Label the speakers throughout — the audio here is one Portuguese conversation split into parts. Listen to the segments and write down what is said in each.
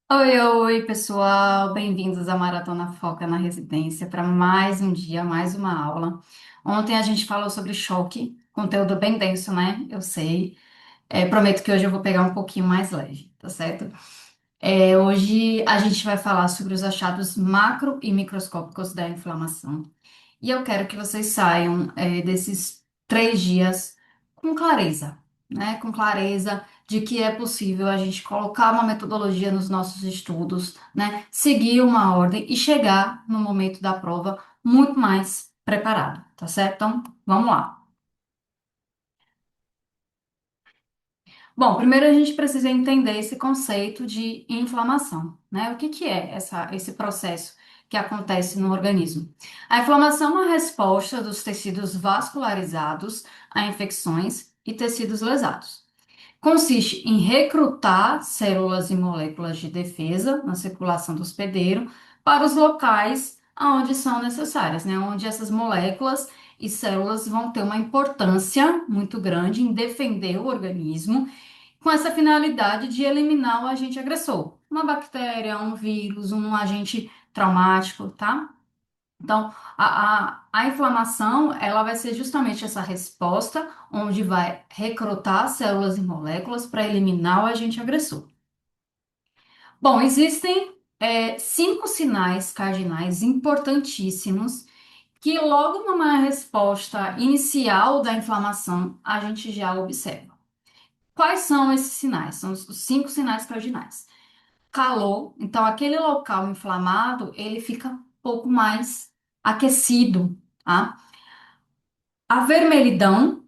Speaker 1: Oi, pessoal, bem-vindos à Maratona Foca na Residência para mais um dia, mais uma aula. Ontem a gente falou sobre choque, conteúdo bem denso, né? Eu sei. Prometo que hoje eu vou pegar um pouquinho mais leve, tá certo? Hoje a gente vai falar sobre os achados macro e microscópicos da inflamação. E eu quero que vocês saiam, desses 3 dias com clareza, né? Com clareza de que é possível a gente colocar uma metodologia nos nossos estudos, né? Seguir uma ordem e chegar no momento da prova muito mais preparado, tá certo? Então, vamos lá. Bom, primeiro a gente precisa entender esse conceito de inflamação, né? O que que é esse processo que acontece no organismo? A inflamação é uma resposta dos tecidos vascularizados a infecções e tecidos lesados. Consiste em recrutar células e moléculas de defesa na circulação do hospedeiro para os locais onde são necessárias, né? Onde essas moléculas e células vão ter uma importância muito grande em defender o organismo com essa finalidade de eliminar o agente agressor, uma bactéria, um vírus, um agente traumático, tá? Então, a inflamação, ela vai ser justamente essa resposta, onde vai recrutar células e moléculas para eliminar o agente agressor. Bom, existem 5 sinais cardinais importantíssimos que logo numa resposta inicial da inflamação a gente já observa. Quais são esses sinais? São os 5 sinais cardinais. Calor, então aquele local inflamado, ele fica um pouco mais aquecido, tá? A vermelhidão,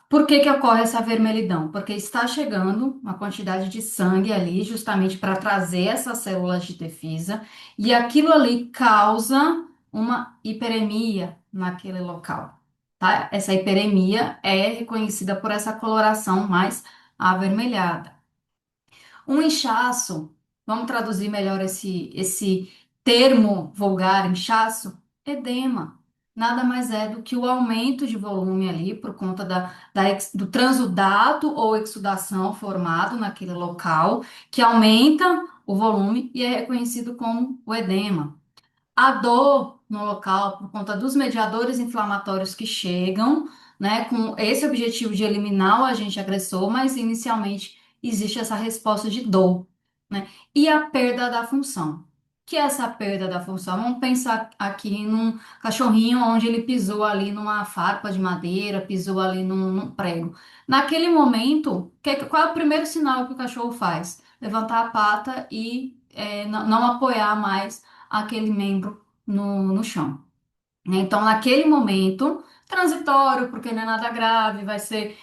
Speaker 1: por que que ocorre essa vermelhidão? Porque está chegando uma quantidade de sangue ali, justamente para trazer essas células de defesa, e aquilo ali causa uma hiperemia naquele local, tá? Essa hiperemia é reconhecida por essa coloração mais avermelhada. Um inchaço, vamos traduzir melhor esse termo vulgar, inchaço? Edema. Nada mais é do que o aumento de volume ali por conta do transudato ou exudação formado naquele local, que aumenta o volume e é reconhecido como o edema. A dor no local por conta dos mediadores inflamatórios que chegam, né, com esse objetivo de eliminar o agente agressor, mas inicialmente existe essa resposta de dor, né? E a perda da função. Que é essa perda da função? Vamos pensar aqui num cachorrinho onde ele pisou ali numa farpa de madeira, pisou ali num prego. Naquele momento, qual é o primeiro sinal que o cachorro faz? Levantar a pata e não apoiar mais aquele membro no chão, né? Então, naquele momento, transitório, porque não é nada grave, vai ser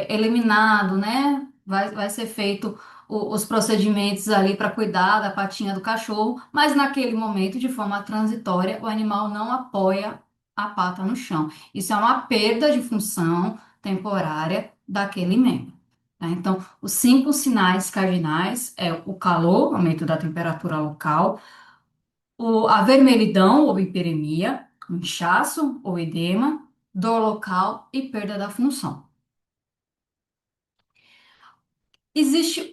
Speaker 1: eliminado, né? Vai ser feito os procedimentos ali para cuidar da patinha do cachorro, mas naquele momento, de forma transitória, o animal não apoia a pata no chão. Isso é uma perda de função temporária daquele membro, tá? Então, os 5 sinais cardinais é o calor, aumento da temperatura local, a vermelhidão ou hiperemia, o inchaço ou edema, dor local e perda da função. Existem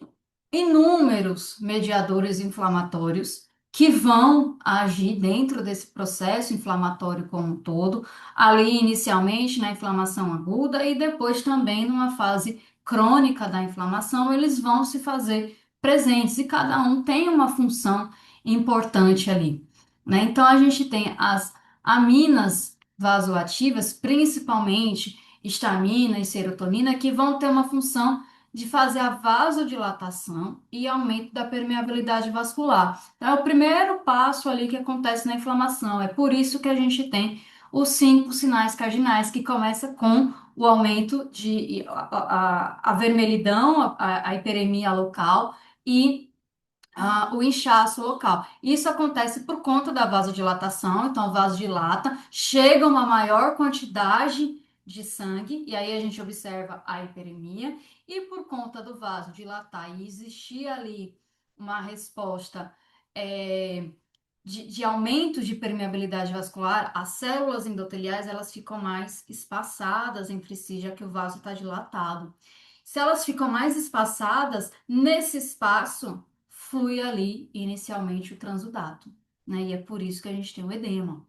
Speaker 1: inúmeros mediadores inflamatórios que vão agir dentro desse processo inflamatório como um todo, ali inicialmente na inflamação aguda e depois também numa fase crônica da inflamação, eles vão se fazer presentes e cada um tem uma função importante ali, né? Então a gente tem as aminas vasoativas, principalmente histamina e serotonina, que vão ter uma função de fazer a vasodilatação e aumento da permeabilidade vascular. Então, é o primeiro passo ali que acontece na inflamação. É por isso que a gente tem os 5 sinais cardinais, que começa com o aumento de a vermelhidão, a hiperemia local e o inchaço local. Isso acontece por conta da vasodilatação, então o vaso dilata, chega uma maior quantidade de sangue, e aí a gente observa a hiperemia, e por conta do vaso dilatar e existir ali uma resposta é, de aumento de permeabilidade vascular, as células endoteliais elas ficam mais espaçadas entre si, já que o vaso está dilatado. Se elas ficam mais espaçadas, nesse espaço flui ali inicialmente o transudato, né? E é por isso que a gente tem o edema.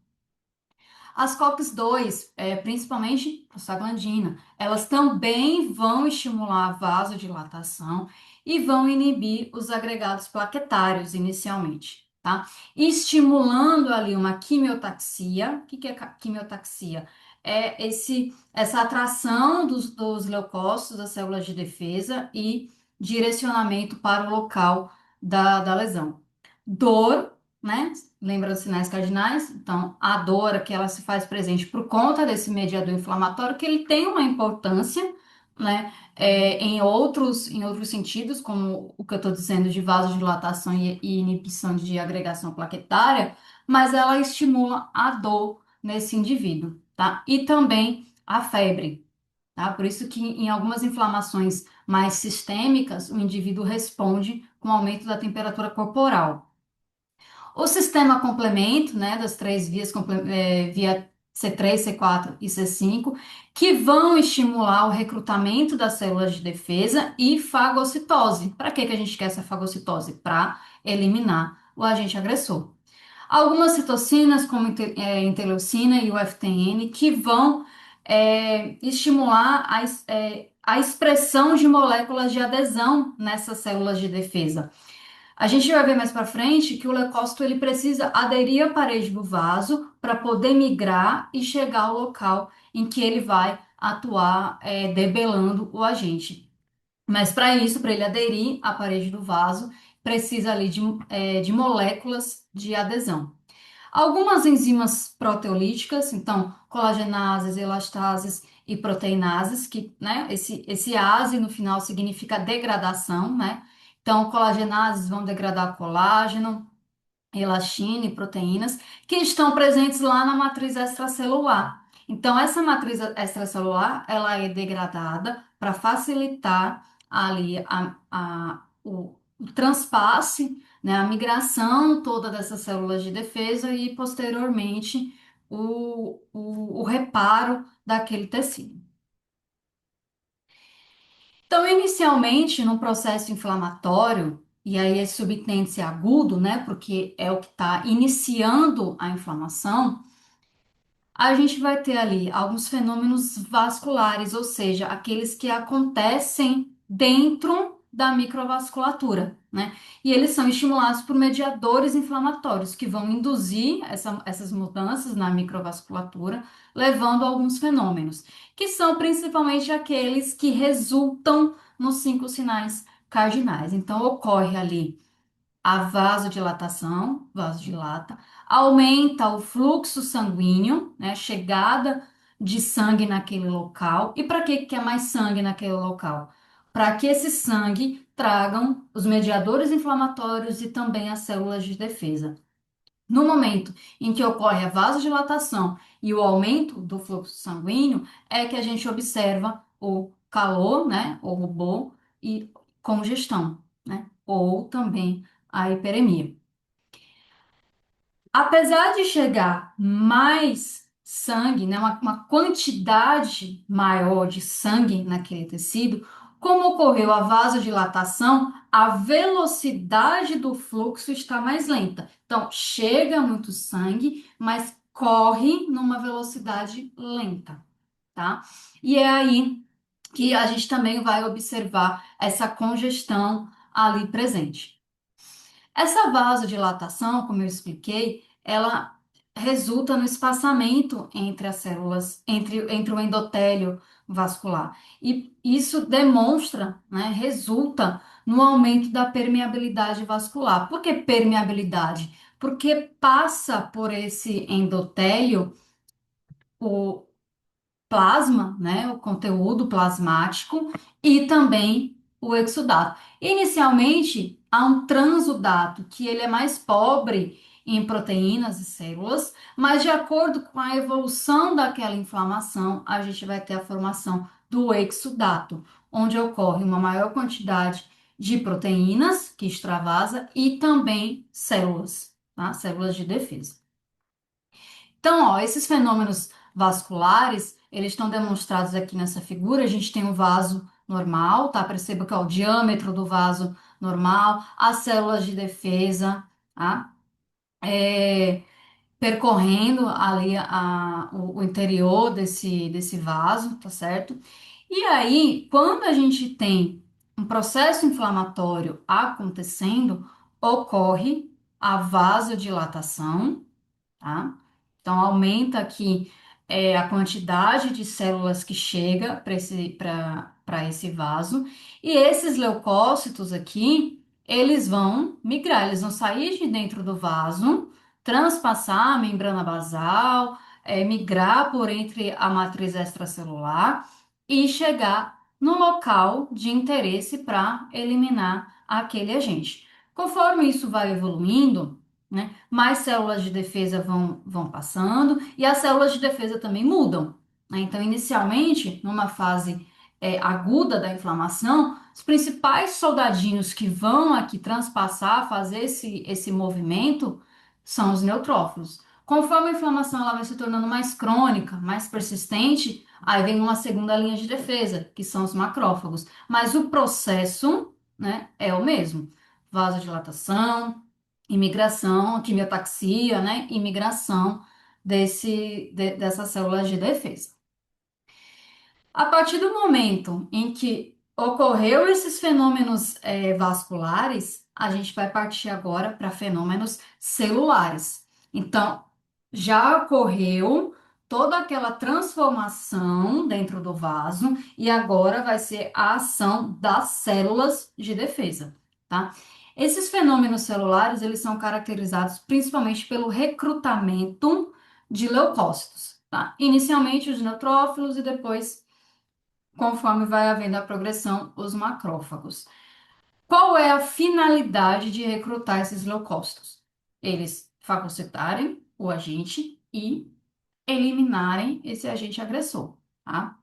Speaker 1: As COX-2, principalmente prostaglandina, elas também vão estimular a vasodilatação e vão inibir os agregados plaquetários inicialmente, tá? Estimulando ali uma quimiotaxia. O que que é quimiotaxia? É essa atração dos leucócitos, das células de defesa e direcionamento para o local da lesão. Dor, né? Lembra dos sinais cardinais? Então, a dor que ela se faz presente por conta desse mediador inflamatório, que ele tem uma importância, né, em outros sentidos, como o que eu estou dizendo de vasodilatação e inibição de agregação plaquetária, mas ela estimula a dor nesse indivíduo, tá? E também a febre, tá? Por isso que em algumas inflamações mais sistêmicas, o indivíduo responde com aumento da temperatura corporal. O sistema complemento, né, das três vias, via C3, C4 e C5, que vão estimular o recrutamento das células de defesa e fagocitose. Para que que a gente quer essa fagocitose? Para eliminar o agente agressor. Algumas citocinas, como interleucina e o FTN, que vão estimular a expressão de moléculas de adesão nessas células de defesa. A gente vai ver mais para frente que o leucócito ele precisa aderir à parede do vaso para poder migrar e chegar ao local em que ele vai atuar, debelando o agente. Mas para isso, para ele aderir à parede do vaso, precisa ali de moléculas de adesão. Algumas enzimas proteolíticas, então colagenases, elastases e proteinases, que, né, esse ase no final significa degradação, né? Então, colagenases vão degradar colágeno, elastina e proteínas que estão presentes lá na matriz extracelular. Então, essa matriz extracelular, ela é degradada para facilitar ali o transpasse, né, a migração toda dessas células de defesa e, posteriormente, o reparo daquele tecido. Então, inicialmente, no processo inflamatório, e aí esse subtende-se agudo, né? Porque é o que está iniciando a inflamação, a gente vai ter ali alguns fenômenos vasculares, ou seja, aqueles que acontecem dentro da microvasculatura, né? E eles são estimulados por mediadores inflamatórios que vão induzir essas mudanças na microvasculatura, levando a alguns fenômenos, que são principalmente aqueles que resultam nos cinco sinais cardinais. Então, ocorre ali a vasodilatação, vasodilata, aumenta o fluxo sanguíneo, né, chegada de sangue naquele local. E para que quer mais sangue naquele local? Para que esse sangue tragam os mediadores inflamatórios e também as células de defesa. No momento em que ocorre a vasodilatação e o aumento do fluxo sanguíneo, é que a gente observa o calor, né, ou rubor e congestão, né, ou também a hiperemia. Apesar de chegar mais sangue, né, uma quantidade maior de sangue naquele tecido, como ocorreu a vasodilatação, a velocidade do fluxo está mais lenta. Então, chega muito sangue, mas corre numa velocidade lenta, tá? E é aí que a gente também vai observar essa congestão ali presente. Essa vasodilatação, como eu expliquei, ela resulta no espaçamento entre as células, entre o endotélio vascular. E isso demonstra, né, resulta no aumento da permeabilidade vascular. Por que permeabilidade? Porque passa por esse endotélio o plasma, né, o conteúdo plasmático e também o exudato. Inicialmente, há um transudato que ele é mais pobre em proteínas e células, mas de acordo com a evolução daquela inflamação, a gente vai ter a formação do exudato, onde ocorre uma maior quantidade de proteínas que extravasa e também células, tá? Células de defesa. Então, ó, esses fenômenos vasculares, eles estão demonstrados aqui nessa figura. A gente tem um vaso normal, tá? Perceba que é o diâmetro do vaso normal, as células de defesa, tá? É, percorrendo ali o interior desse vaso, tá certo? E aí, quando a gente tem um processo inflamatório acontecendo, ocorre a vasodilatação, tá? Então, aumenta aqui a quantidade de células que chega para esse vaso. E esses leucócitos aqui, eles vão migrar, eles vão sair de dentro do vaso, transpassar a membrana basal, migrar por entre a matriz extracelular e chegar no local de interesse para eliminar aquele agente. Conforme isso vai evoluindo, né, mais células de defesa vão passando e as células de defesa também mudam, né? Então, inicialmente, numa fase aguda da inflamação, os principais soldadinhos que vão aqui transpassar, fazer esse movimento, são os neutrófilos. Conforme a inflamação ela vai se tornando mais crônica, mais persistente, aí vem uma segunda linha de defesa, que são os macrófagos. Mas o processo, né, é o mesmo. Vasodilatação, imigração, quimiotaxia, né? Imigração dessas células de defesa. A partir do momento em que ocorreu esses fenômenos vasculares, a gente vai partir agora para fenômenos celulares. Então, já ocorreu toda aquela transformação dentro do vaso e agora vai ser a ação das células de defesa, tá? Esses fenômenos celulares, eles são caracterizados principalmente pelo recrutamento de leucócitos, tá? Inicialmente os neutrófilos e depois, conforme vai havendo a progressão, os macrófagos. Qual é a finalidade de recrutar esses leucócitos? Eles fagocitarem o agente e eliminarem esse agente agressor, tá?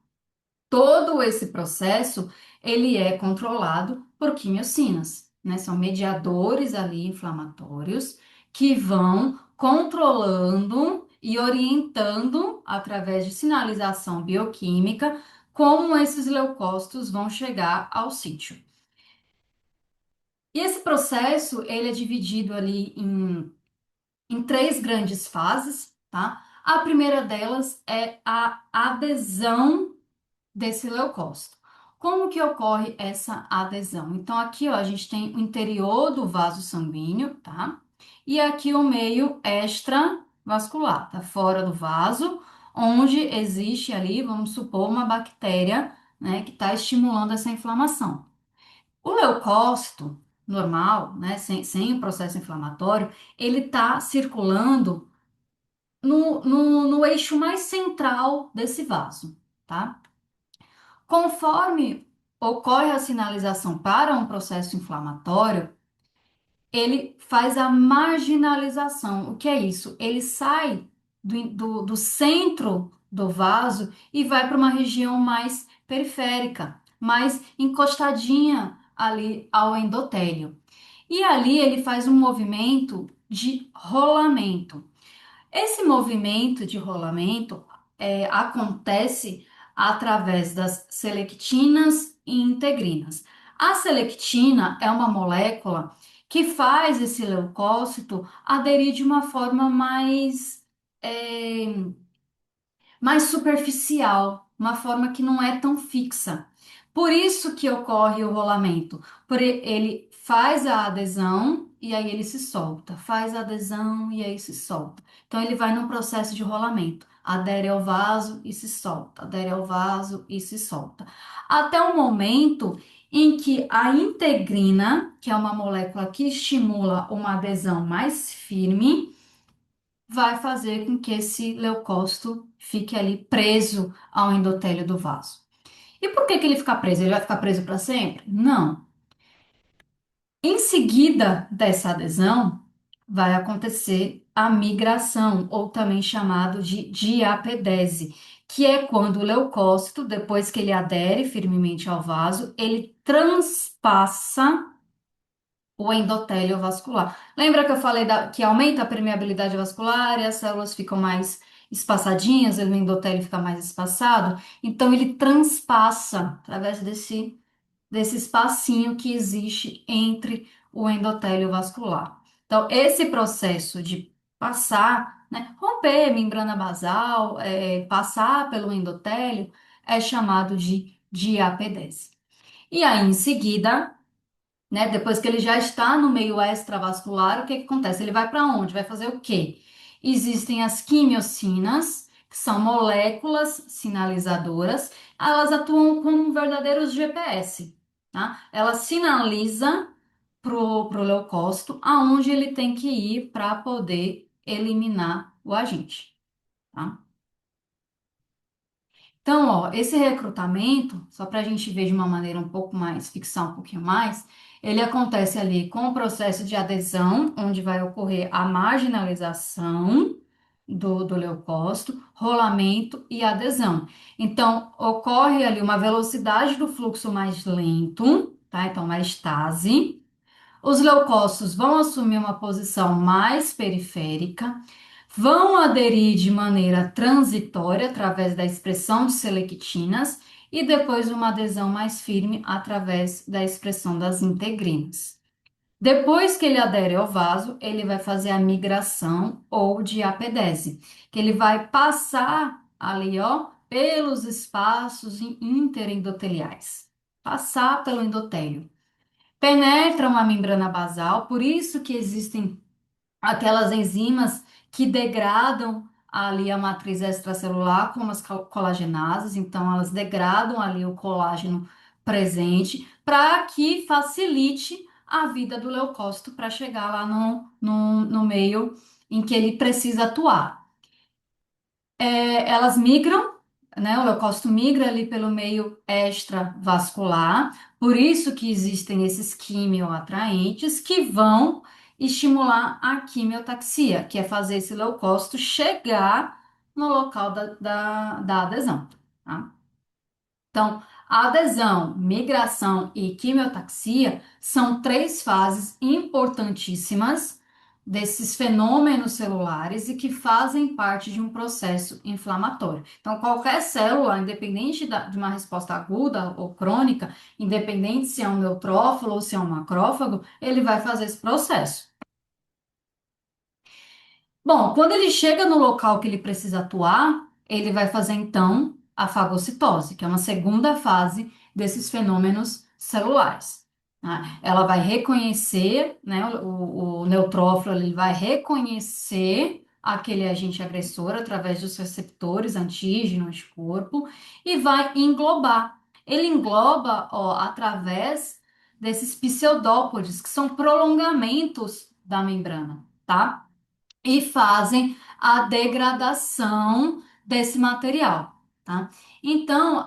Speaker 1: Todo esse processo, ele é controlado por quimiocinas, né? São mediadores ali inflamatórios que vão controlando e orientando através de sinalização bioquímica como esses leucócitos vão chegar ao sítio. E esse processo, ele é dividido ali em três grandes fases, tá? A primeira delas é a adesão desse leucócito. Como que ocorre essa adesão? Então, aqui, ó, a gente tem o interior do vaso sanguíneo, tá? E aqui o meio extravascular, tá? Fora do vaso, onde existe ali, vamos supor, uma bactéria, né, que está estimulando essa inflamação. O leucócito normal, né, sem o processo inflamatório, ele está circulando no eixo mais central desse vaso, tá? Conforme ocorre a sinalização para um processo inflamatório, ele faz a marginalização. O que é isso? Ele sai do centro do vaso e vai para uma região mais periférica, mais encostadinha ali ao endotélio. E ali ele faz um movimento de rolamento. Esse movimento de rolamento acontece através das selectinas e integrinas. A selectina é uma molécula que faz esse leucócito aderir de uma forma é, mais superficial, uma forma que não é tão fixa. Por isso que ocorre o rolamento. Ele faz a adesão e aí ele se solta, faz a adesão e aí se solta. Então ele vai num processo de rolamento, adere ao vaso e se solta, adere ao vaso e se solta. Até o momento em que a integrina, que é uma molécula que estimula uma adesão mais firme, vai fazer com que esse leucócito fique ali preso ao endotélio do vaso. E por que que ele fica preso? Ele vai ficar preso para sempre? Não. Em seguida dessa adesão, vai acontecer a migração, ou também chamado de diapedese, que é quando o leucócito, depois que ele adere firmemente ao vaso, ele transpassa o endotélio vascular. Lembra que eu falei que aumenta a permeabilidade vascular e as células ficam mais espaçadinhas, o endotélio fica mais espaçado, então ele transpassa através desse espacinho que existe entre o endotélio vascular. Então, esse processo de passar, né, romper a membrana basal, passar pelo endotélio, é chamado de diapedese. E aí, em seguida, né? Depois que ele já está no meio extravascular, o que que acontece? Ele vai para onde? Vai fazer o quê? Existem as quimiocinas, que são moléculas sinalizadoras, elas atuam como verdadeiros GPS, tá? Ela sinaliza pro leucócito aonde ele tem que ir para poder eliminar o agente, tá? Então, ó, esse recrutamento, só para a gente ver de uma maneira um pouco mais, fixar um pouquinho mais, ele acontece ali com o processo de adesão, onde vai ocorrer a marginalização do leucócito, rolamento e adesão. Então, ocorre ali uma velocidade do fluxo mais lento, tá? Então, uma estase. Os leucócitos vão assumir uma posição mais periférica, vão aderir de maneira transitória através da expressão de selectinas e depois uma adesão mais firme através da expressão das integrinas. Depois que ele adere ao vaso, ele vai fazer a migração ou diapedese, que ele vai passar ali, ó, pelos espaços interendoteliais, passar pelo endotélio. Penetra uma membrana basal, por isso que existem aquelas enzimas que degradam ali a matriz extracelular, como as colagenases, então elas degradam ali o colágeno presente para que facilite a vida do leucócito para chegar lá no meio em que ele precisa atuar. Elas migram, né? O leucócito migra ali pelo meio extravascular, por isso que existem esses quimioatraentes que vão estimular a quimiotaxia, que é fazer esse leucócito chegar no local da adesão, tá? Então, a adesão, migração e quimiotaxia são três fases importantíssimas desses fenômenos celulares e que fazem parte de um processo inflamatório. Então, qualquer célula, independente de uma resposta aguda ou crônica, independente se é um neutrófilo ou se é um macrófago, ele vai fazer esse processo. Bom, quando ele chega no local que ele precisa atuar, ele vai fazer então a fagocitose, que é uma segunda fase desses fenômenos celulares, né? Ela vai reconhecer, né, o neutrófilo, ele vai reconhecer aquele agente agressor através dos receptores antígeno, anticorpo e vai englobar. Ele engloba, ó, através desses pseudópodes, que são prolongamentos da membrana, tá? E fazem a degradação desse material, tá? Então,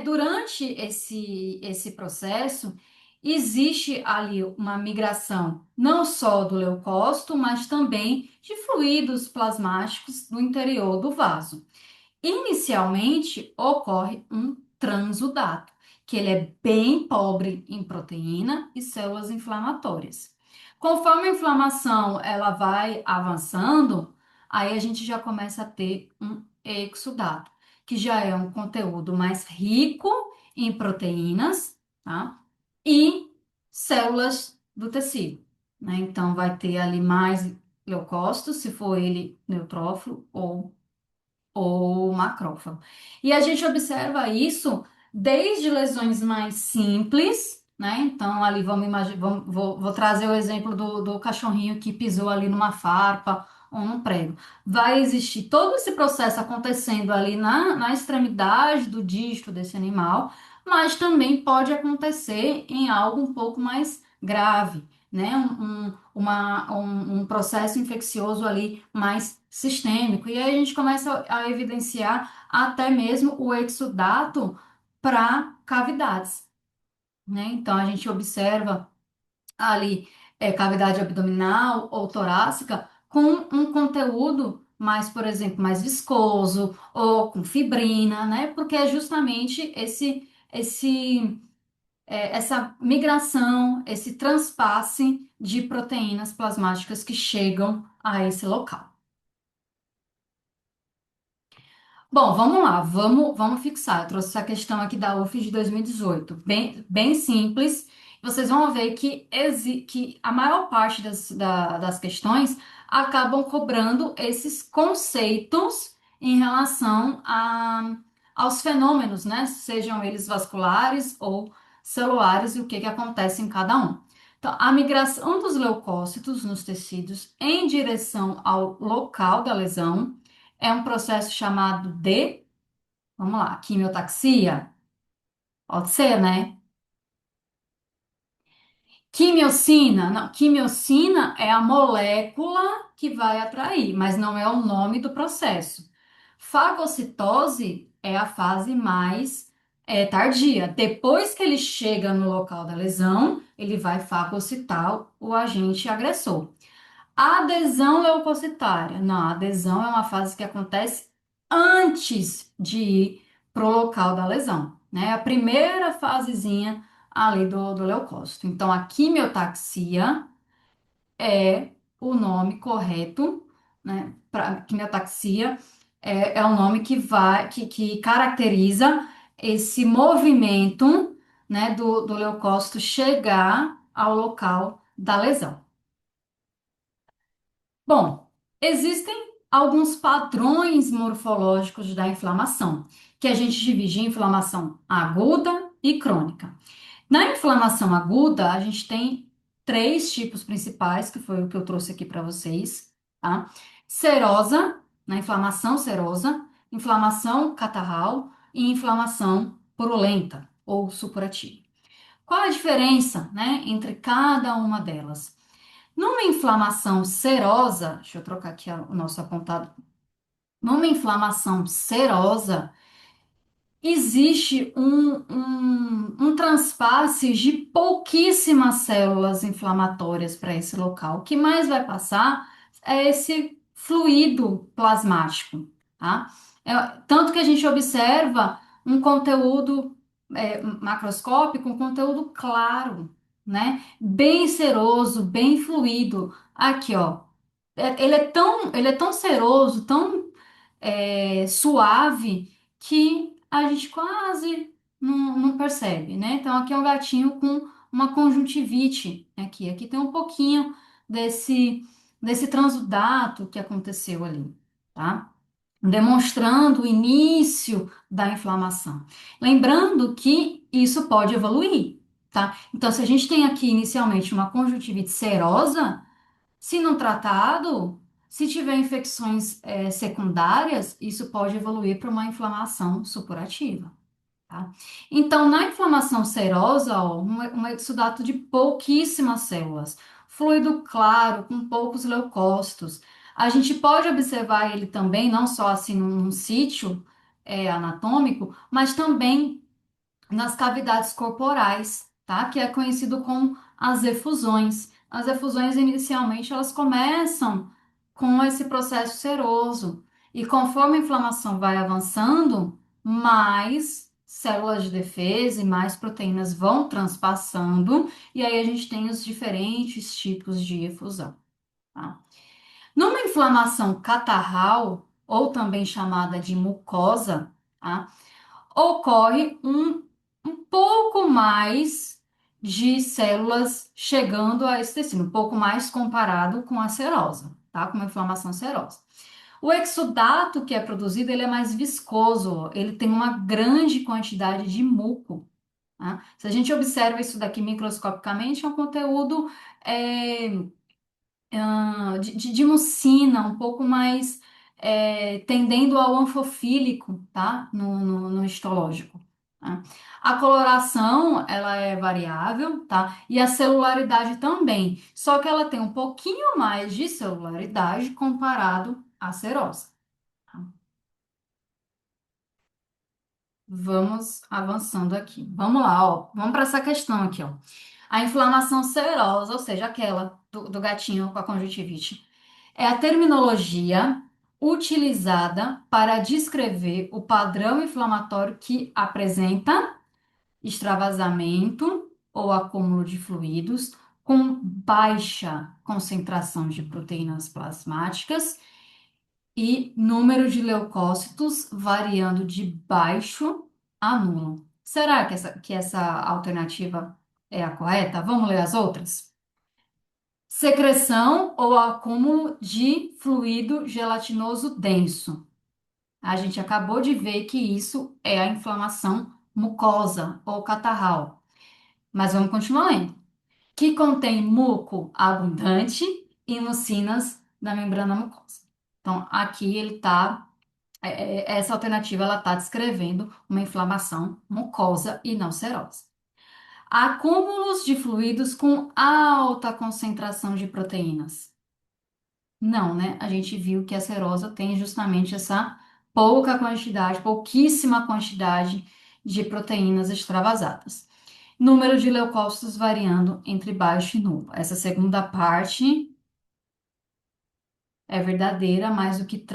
Speaker 1: durante esse processo, existe ali uma migração não só do leucócito, mas também de fluidos plasmáticos do interior do vaso. Inicialmente ocorre um transudato, que ele é bem pobre em proteína e células inflamatórias. Conforme a inflamação ela vai avançando, aí a gente já começa a ter um exudato, que já é um conteúdo mais rico em proteínas, tá? E células do tecido, né? Então vai ter ali mais leucócitos, se for ele neutrófilo ou macrófago. E a gente observa isso desde lesões mais simples, né? Então, ali vamos imaginar, vou trazer o exemplo do cachorrinho que pisou ali numa farpa ou num prego. Vai existir todo esse processo acontecendo ali na extremidade do dígito desse animal, mas também pode acontecer em algo um pouco mais grave, né? Um processo infeccioso ali mais sistêmico. E aí a gente começa a evidenciar até mesmo o exudato para cavidades, né? Então a gente observa ali cavidade abdominal ou torácica com um conteúdo mais, por exemplo, mais viscoso ou com fibrina, né? Porque é justamente essa migração, esse transpasse de proteínas plasmáticas que chegam a esse local. Bom, vamos lá, vamos fixar. Eu trouxe essa questão aqui da UF de 2018, bem simples. Vocês vão ver que a maior parte das questões acabam cobrando esses conceitos em relação aos fenômenos, né? Sejam eles vasculares ou celulares, e o que que acontece em cada um. Então, a migração dos leucócitos nos tecidos em direção ao local da lesão é um processo chamado de, vamos lá, quimiotaxia. Pode ser, né? Quimiocina, não, quimiocina é a molécula que vai atrair, mas não é o nome do processo. Fagocitose é a fase mais tardia. Depois que ele chega no local da lesão, ele vai fagocitar o agente agressor. A adesão leucocitária. Não, a adesão é uma fase que acontece antes de ir para o local da lesão, né? A primeira fasezinha ali do leucócito. Então, a quimiotaxia é o nome correto, né? Para quimiotaxia é o nome que caracteriza esse movimento, né, do leucócito chegar ao local da lesão. Bom, existem alguns padrões morfológicos da inflamação, que a gente divide em inflamação aguda e crônica. Na inflamação aguda, a gente tem três tipos principais, que foi o que eu trouxe aqui para vocês, tá? Serosa, na inflamação serosa, inflamação catarral e inflamação purulenta ou supurativa. Qual a diferença, né, entre cada uma delas? Numa inflamação serosa, deixa eu trocar aqui o nosso apontado. Numa inflamação serosa, existe um transpasse de pouquíssimas células inflamatórias para esse local. O que mais vai passar é esse fluido plasmático, tá? Tanto que a gente observa um conteúdo macroscópico, um conteúdo claro, né? Bem seroso, bem fluido. Aqui, ó. Ele é tão seroso, tão suave que a gente quase não percebe, né? Então aqui é um gatinho com uma conjuntivite aqui. Aqui tem um pouquinho desse transudato que aconteceu ali, tá? Demonstrando o início da inflamação. Lembrando que isso pode evoluir, tá? Então, se a gente tem aqui inicialmente uma conjuntivite serosa, se não tratado, se tiver infecções secundárias, isso pode evoluir para uma inflamação supurativa, tá? Então, na inflamação serosa, ó, um exudato de pouquíssimas células, fluido claro, com poucos leucócitos. A gente pode observar ele também, não só assim num sítio anatômico, mas também nas cavidades corporais, tá? Que é conhecido como as efusões. As efusões, inicialmente, elas começam com esse processo seroso. E conforme a inflamação vai avançando, mais células de defesa e mais proteínas vão transpassando, e aí a gente tem os diferentes tipos de efusão, tá? Numa inflamação catarral, ou também chamada de mucosa, tá? Ocorre um pouco mais de células chegando a esse tecido, um pouco mais comparado com a serosa, tá? Com a inflamação serosa. O exudato que é produzido, ele é mais viscoso, ele tem uma grande quantidade de muco, tá? Se a gente observa isso daqui microscopicamente, é um conteúdo é, de mucina, um pouco mais tendendo ao anfofílico, tá? No histológico. Tá? A coloração, ela é variável, tá? E a celularidade também. Só que ela tem um pouquinho mais de celularidade comparado à serosa. Tá? Vamos avançando aqui. Vamos lá, ó. Vamos para essa questão aqui, ó. A inflamação serosa, ou seja, aquela do gatinho com a conjuntivite, é a terminologia utilizada para descrever o padrão inflamatório que apresenta extravasamento ou acúmulo de fluidos com baixa concentração de proteínas plasmáticas e número de leucócitos variando de baixo a nulo. Será que essa alternativa é a correta? Vamos ler as outras? Secreção ou acúmulo de fluido gelatinoso denso. A gente acabou de ver que isso é a inflamação mucosa ou catarral. Mas vamos continuar lendo. Que contém muco abundante e mucinas da membrana mucosa. Então, aqui ele está, essa alternativa ela está descrevendo uma inflamação mucosa e não serosa. Acúmulos de fluidos com alta concentração de proteínas. Não, né? A gente viu que a serosa tem justamente essa pouca quantidade, pouquíssima quantidade de proteínas extravasadas. Número de leucócitos variando entre baixo e nulo. Essa segunda parte é verdadeira, mas o que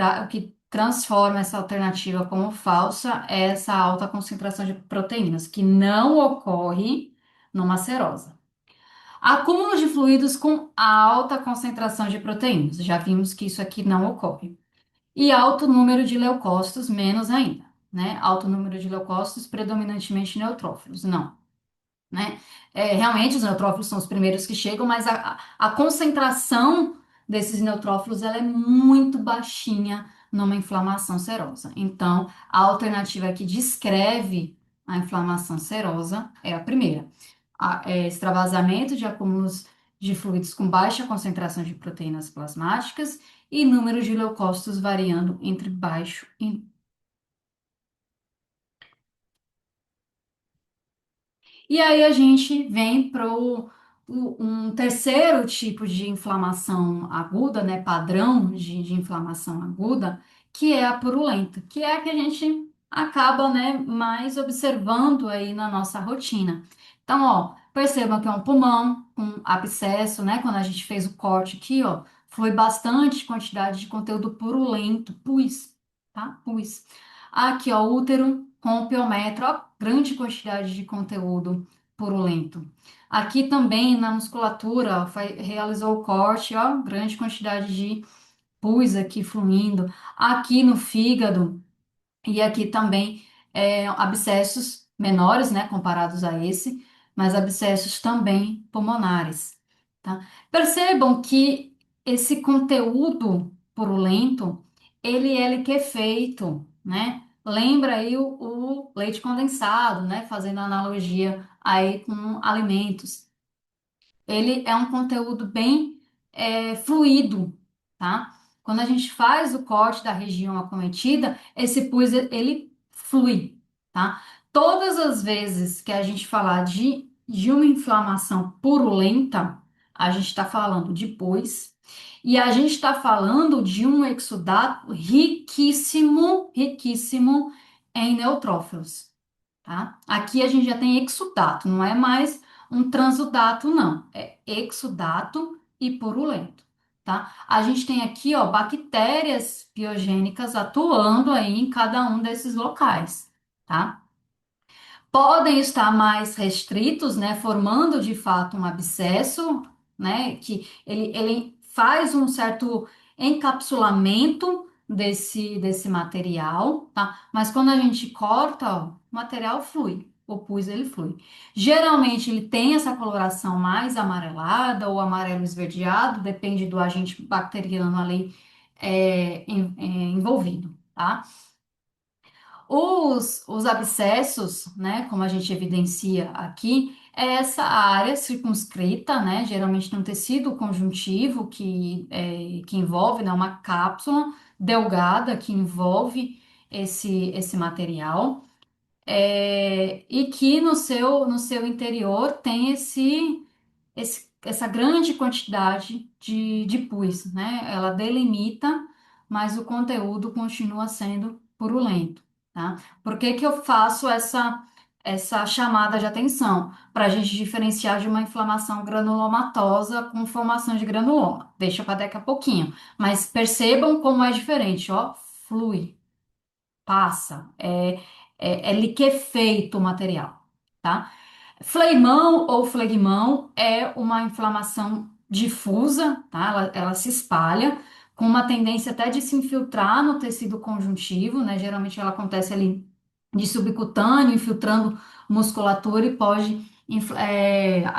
Speaker 1: transforma essa alternativa como falsa é essa alta concentração de proteínas, que não ocorre numa serosa. Acúmulo de fluidos com alta concentração de proteínas. Já vimos que isso aqui não ocorre. E alto número de leucócitos, menos ainda, né? Alto número de leucócitos, predominantemente neutrófilos. Não, né? Realmente os neutrófilos são os primeiros que chegam, mas a concentração desses neutrófilos ela é muito baixinha numa inflamação serosa. Então, a alternativa que descreve a inflamação serosa é a primeira. Extravasamento de acúmulos de fluidos com baixa concentração de proteínas plasmáticas e número de leucócitos variando entre baixo e E aí a gente vem para um terceiro tipo de inflamação aguda, né, padrão de inflamação aguda, que é a purulenta, que é a que a gente acaba, né, mais observando aí na nossa rotina. Então, ó, percebam que é um pulmão com abscesso, né, quando a gente fez o corte aqui, ó, foi bastante quantidade de conteúdo purulento, pus, tá? Pus. Aqui, ó, útero com piometro, ó, grande quantidade de conteúdo purulento. Aqui também na musculatura, ó, realizou o corte, ó, grande quantidade de pus aqui fluindo. Aqui no fígado e aqui também abscessos menores, né, comparados a esse, mas abscessos também pulmonares, tá? Percebam que esse conteúdo purulento, ele é liquefeito, né? Lembra aí o leite condensado, né? Fazendo analogia aí com alimentos. Ele é um conteúdo bem fluido, tá? Quando a gente faz o corte da região acometida, esse pus ele flui, tá? Todas as vezes que a gente falar de uma inflamação purulenta, a gente está falando de pus e a gente está falando de um exudato riquíssimo, riquíssimo em neutrófilos, tá? Aqui a gente já tem exudato, não é mais um transudato, não. É exudato e purulento, tá? A gente tem aqui, ó, bactérias biogênicas atuando aí em cada um desses locais, tá? Podem estar mais restritos, né, formando de fato um abscesso, né, que ele faz um certo encapsulamento desse material, tá? Mas quando a gente corta, ó, o material flui, o pus ele flui. Geralmente ele tem essa coloração mais amarelada ou amarelo esverdeado, depende do agente bacteriano ali envolvido, tá? Os abscessos, né, como a gente evidencia aqui, é essa área circunscrita, né, geralmente no tecido conjuntivo que envolve, né, uma cápsula delgada que envolve esse material e que no seu interior tem essa grande quantidade de pus, né? Ela delimita, mas o conteúdo continua sendo purulento, tá? Por que que eu faço essa chamada de atenção? Para a gente diferenciar de uma inflamação granulomatosa com formação de granuloma. Deixa para daqui a pouquinho. Mas percebam como é diferente, ó. Flui, passa, é liquefeito o material, tá? Fleimão ou flegmão é uma inflamação difusa, tá? Ela se espalha, com uma tendência até de se infiltrar no tecido conjuntivo, né? Geralmente ela acontece ali de subcutâneo, infiltrando musculatura e pode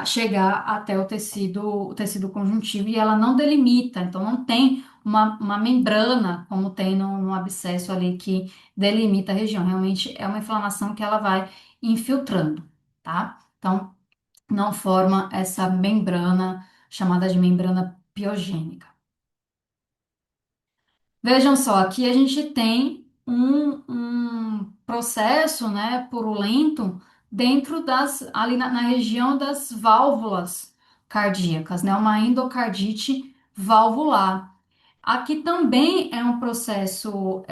Speaker 1: chegar até o tecido conjuntivo e ela não delimita, então não tem uma membrana como tem no abscesso ali que delimita a região. Realmente é uma inflamação que ela vai infiltrando, tá? Então não forma essa membrana chamada de membrana piogênica. Vejam só, aqui a gente tem um processo, né, purulento dentro ali na região das válvulas cardíacas, né, uma endocardite valvular. Aqui também é um processo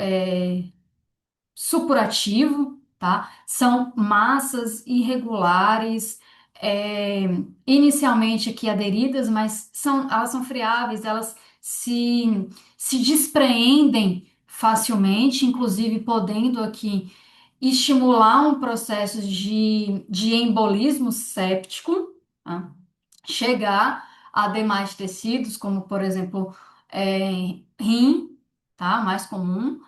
Speaker 1: supurativo, tá? São massas irregulares, é, inicialmente aqui aderidas, mas elas são friáveis, elas se despreendem facilmente, inclusive podendo aqui estimular um processo de embolismo séptico, tá? Chegar a demais tecidos, como por exemplo, rim, tá? Mais comum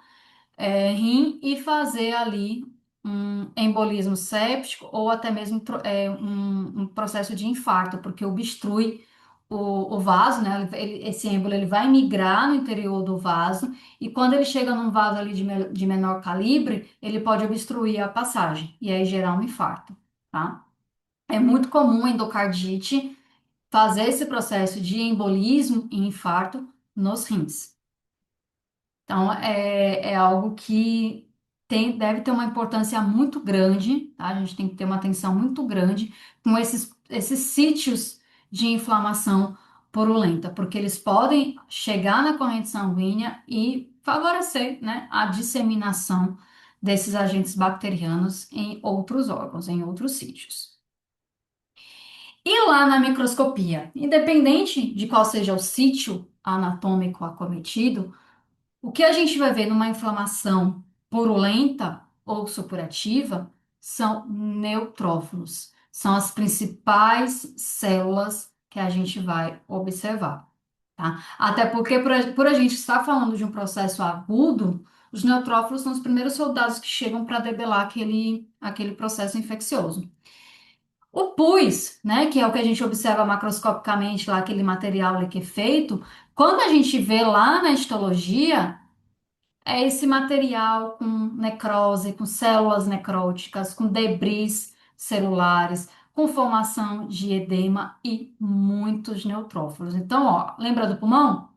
Speaker 1: rim e fazer ali um embolismo séptico ou até mesmo um processo de infarto, porque obstrui o vaso, né? Esse êmbolo ele vai migrar no interior do vaso e quando ele chega num vaso ali de menor calibre, ele pode obstruir a passagem e aí gerar um infarto, tá? É muito comum a endocardite fazer esse processo de embolismo e infarto nos rins. Então, é algo que deve ter uma importância muito grande, tá? A gente tem que ter uma atenção muito grande com esses sítios de inflamação purulenta, porque eles podem chegar na corrente sanguínea e favorecer, né, a disseminação desses agentes bacterianos em outros órgãos, em outros sítios. E lá na microscopia, independente de qual seja o sítio anatômico acometido, o que a gente vai ver numa inflamação purulenta ou supurativa são neutrófilos. São as principais células que a gente vai observar, tá? Até porque por a gente estar falando de um processo agudo, os neutrófilos são os primeiros soldados que chegam para debelar aquele processo infeccioso. O pus, né, que é o que a gente observa macroscopicamente lá, aquele material liquefeito, quando a gente vê lá na histologia, é esse material com necrose, com células necróticas, com debris celulares, com formação de edema e muitos neutrófilos. Então, ó, lembra do pulmão?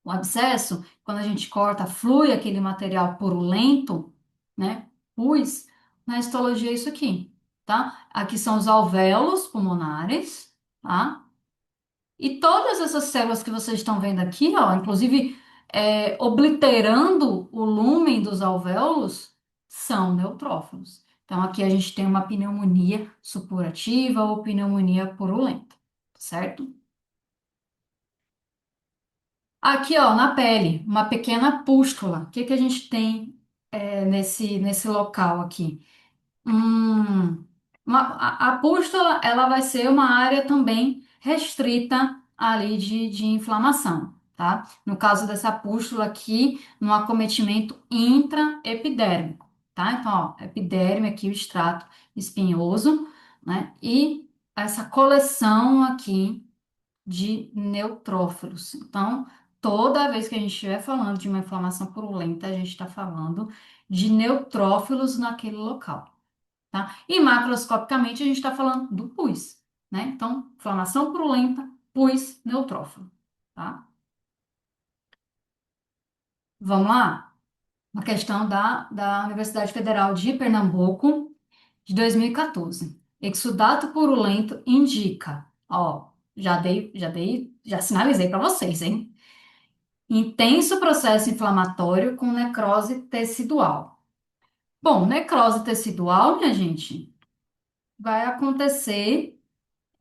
Speaker 1: O abscesso, quando a gente corta, flui aquele material purulento, né? Pus, na histologia é isso aqui, tá? Aqui são os alvéolos pulmonares, tá? E todas essas células que vocês estão vendo aqui, ó, inclusive obliterando o lúmen dos alvéolos, são neutrófilos. Então, aqui a gente tem uma pneumonia supurativa ou pneumonia purulenta, certo? Aqui, ó, na pele, uma pequena pústula. O que que a gente tem nesse local aqui? Hum, a pústula, ela vai ser uma área também restrita ali de inflamação, tá? No caso dessa pústula aqui, no acometimento intraepidérmico, tá? Então, ó, epiderme aqui, o extrato espinhoso, né? E essa coleção aqui de neutrófilos. Então, toda vez que a gente estiver falando de uma inflamação purulenta, a gente está falando de neutrófilos naquele local, tá? E macroscopicamente a gente está falando do pus, né? Então, inflamação purulenta, pus, neutrófilo, tá? Vamos lá? Uma questão da Universidade Federal de Pernambuco, de 2014. Exudato purulento indica, ó, já sinalizei para vocês, hein? Intenso processo inflamatório com necrose tecidual. Bom, necrose tecidual, minha gente, vai acontecer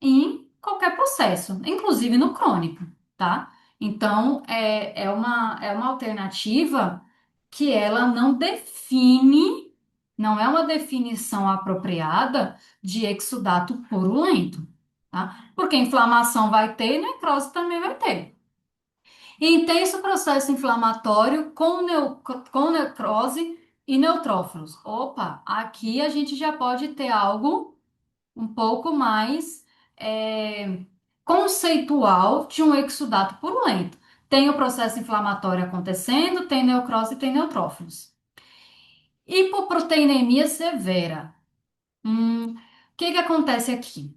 Speaker 1: em qualquer processo, inclusive no crônico, tá? Então, é uma alternativa que ela não define, não é uma definição apropriada de exudato purulento, tá? Porque inflamação vai ter e necrose também vai ter. Intenso processo inflamatório com necrose e neutrófilos. Opa, aqui a gente já pode ter algo um pouco mais é, conceitual de um exudato purulento. Tem o processo inflamatório acontecendo, tem necrose e tem neutrófilos. Hipoproteinemia severa. O que que acontece aqui?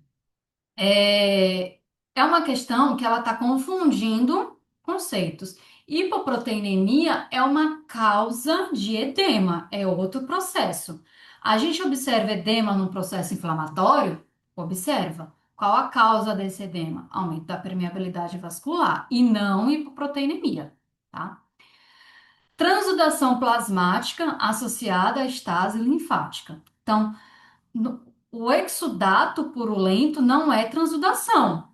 Speaker 1: É, é uma questão que ela está confundindo conceitos. Hipoproteinemia é uma causa de edema, é outro processo. A gente observa edema num processo inflamatório? Observa. Qual a causa desse edema? Aumento da permeabilidade vascular e não hipoproteinemia, tá? Transudação plasmática associada à estase linfática. Então, o exudato purulento não é transudação.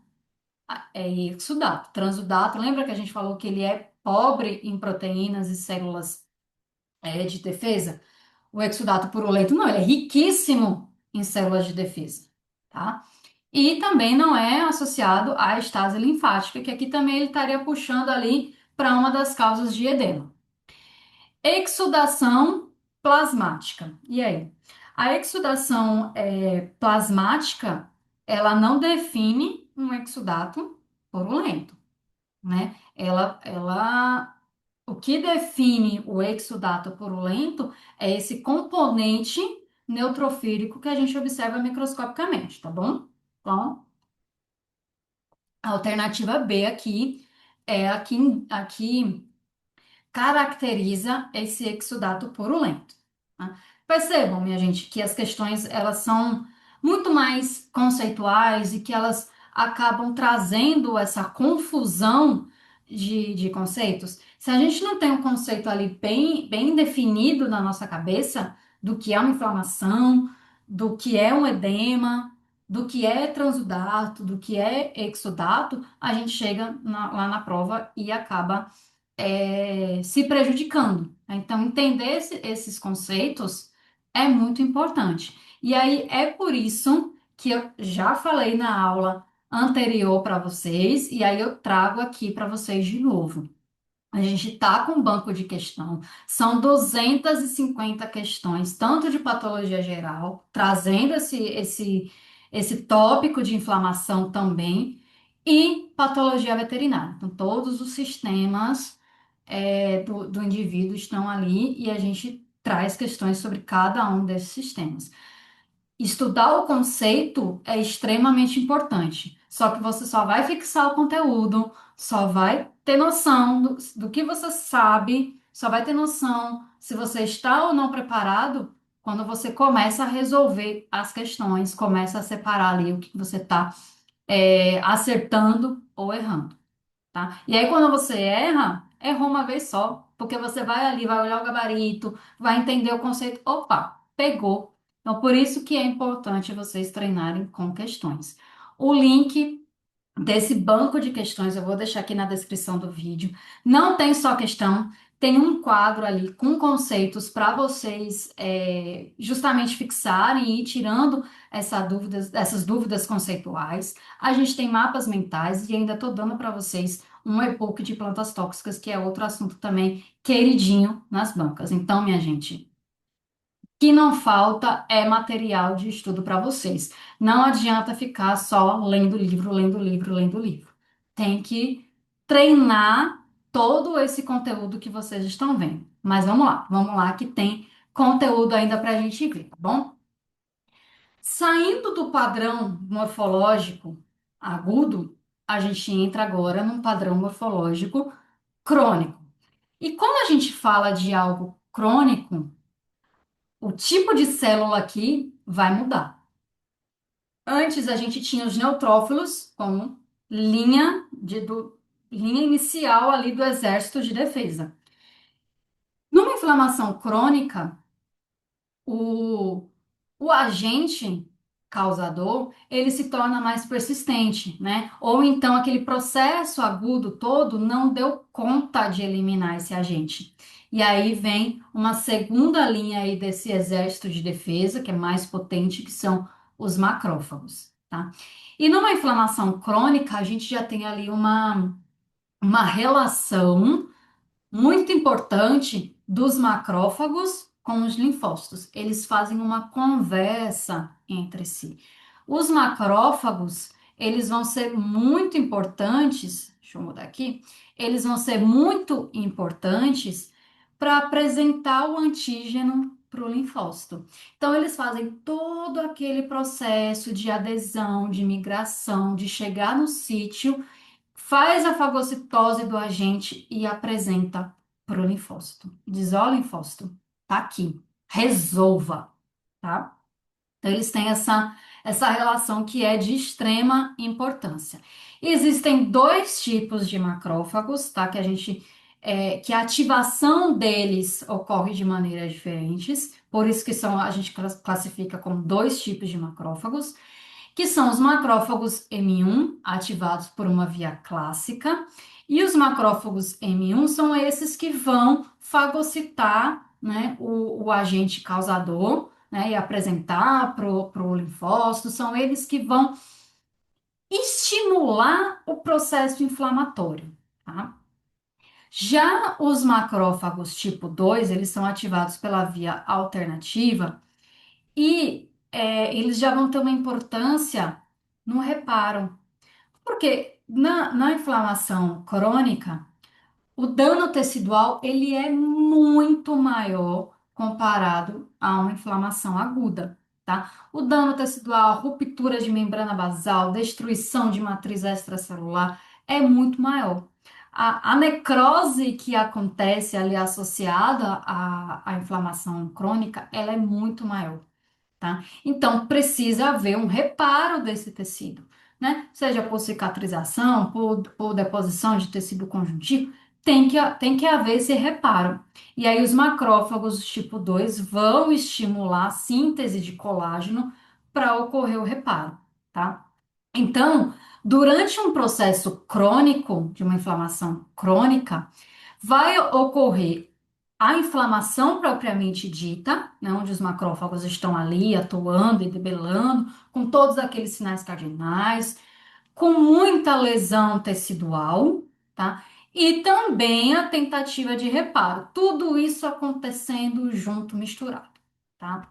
Speaker 1: É exudato. Transudato, lembra que a gente falou que ele é pobre em proteínas e células de defesa? O exudato purulento não, ele é riquíssimo em células de defesa, tá? E também não é associado à estase linfática, que aqui também ele estaria puxando ali para uma das causas de edema. Exudação plasmática. E aí? A exudação plasmática, ela não define um exudato purulento, né? O que define o exudato purulento é esse componente neutrofílico que a gente observa microscopicamente, tá bom? Então, a alternativa B aqui é aqui caracteriza esse exudato purulento, né? Percebam, minha gente, que as questões elas são muito mais conceituais e que elas acabam trazendo essa confusão de conceitos. Se a gente não tem um conceito ali bem definido na nossa cabeça do que é uma inflamação, do que é um edema, do que é transudato, do que é exudato, a gente chega lá na prova e acaba se prejudicando, né? Então, entender esses conceitos é muito importante. E aí é por isso que eu já falei na aula anterior para vocês, e aí eu trago aqui para vocês de novo. A gente está com um banco de questão, são 250 questões, tanto de patologia geral, trazendo esse tópico de inflamação também, e patologia veterinária. Então, todos os sistemas do indivíduo estão ali e a gente traz questões sobre cada um desses sistemas. Estudar o conceito é extremamente importante, só que você só vai fixar o conteúdo, só vai ter noção do que você sabe, só vai ter noção se você está ou não preparado quando você começa a resolver as questões, começa a separar ali o que você está acertando ou errando, tá? E aí, quando você erra, errou uma vez só, porque você vai ali, vai olhar o gabarito, vai entender o conceito, opa, pegou. Então, por isso que é importante vocês treinarem com questões. O link desse banco de questões, eu vou deixar aqui na descrição do vídeo. Não tem só questão, tem um quadro ali com conceitos para vocês justamente fixarem e ir tirando essas dúvidas conceituais. A gente tem mapas mentais e ainda estou dando para vocês um e-book de plantas tóxicas, que é outro assunto também queridinho nas bancas. Então, minha gente que não falta é material de estudo para vocês. Não adianta ficar só lendo livro, lendo livro, lendo livro. Tem que treinar todo esse conteúdo que vocês estão vendo. Mas vamos lá, que tem conteúdo ainda para a gente ver, tá bom? Saindo do padrão morfológico agudo, a gente entra agora num padrão morfológico crônico. E quando a gente fala de algo crônico, o tipo de célula aqui vai mudar. Antes a gente tinha os neutrófilos como linha inicial ali do exército de defesa. Numa inflamação crônica, o, o agente causador, ele se torna mais persistente, né? Ou então aquele processo agudo todo não deu conta de eliminar esse agente. E aí vem uma segunda linha aí desse exército de defesa, que é mais potente, que são os macrófagos, tá? E numa inflamação crônica, a gente já tem ali uma relação muito importante dos macrófagos com os linfócitos. Eles fazem uma conversa entre si. Os macrófagos, eles vão ser muito importantes, deixa eu mudar aqui, eles vão ser muito importantes para apresentar o antígeno para o linfócito. Então, eles fazem todo aquele processo de adesão, de migração, de chegar no sítio, faz a fagocitose do agente e apresenta para o linfócito. Diz, ó, linfócito, tá aqui, resolva, tá? Então, eles têm essa relação que é de extrema importância. Existem dois tipos de macrófagos, tá? Que a ativação deles ocorre de maneiras diferentes, por isso que a gente classifica como dois tipos de macrófagos, que são os macrófagos M1, ativados por uma via clássica, e os macrófagos M1 são esses que vão fagocitar, né, o agente causador, né, e apresentar para o linfócito, são eles que vão estimular o processo inflamatório, tá? Já os macrófagos tipo 2, eles são ativados pela via alternativa e eles já vão ter uma importância no reparo. Porque na inflamação crônica, o dano tecidual ele é muito maior comparado a uma inflamação aguda, tá? O dano tecidual, ruptura de membrana basal, destruição de matriz extracelular é muito maior. A necrose que acontece ali associada à inflamação crônica, ela é muito maior, tá? Então, precisa haver um reparo desse tecido, né? Seja por cicatrização, por deposição de tecido conjuntivo, tem que haver esse reparo. E aí, os macrófagos tipo 2 vão estimular a síntese de colágeno para ocorrer o reparo, tá? Então, durante um processo crônico, de uma inflamação crônica, vai ocorrer a inflamação propriamente dita, né, onde os macrófagos estão ali atuando e debelando, com todos aqueles sinais cardinais, com muita lesão tecidual, tá? E também a tentativa de reparo. Tudo isso acontecendo junto, misturado, tá?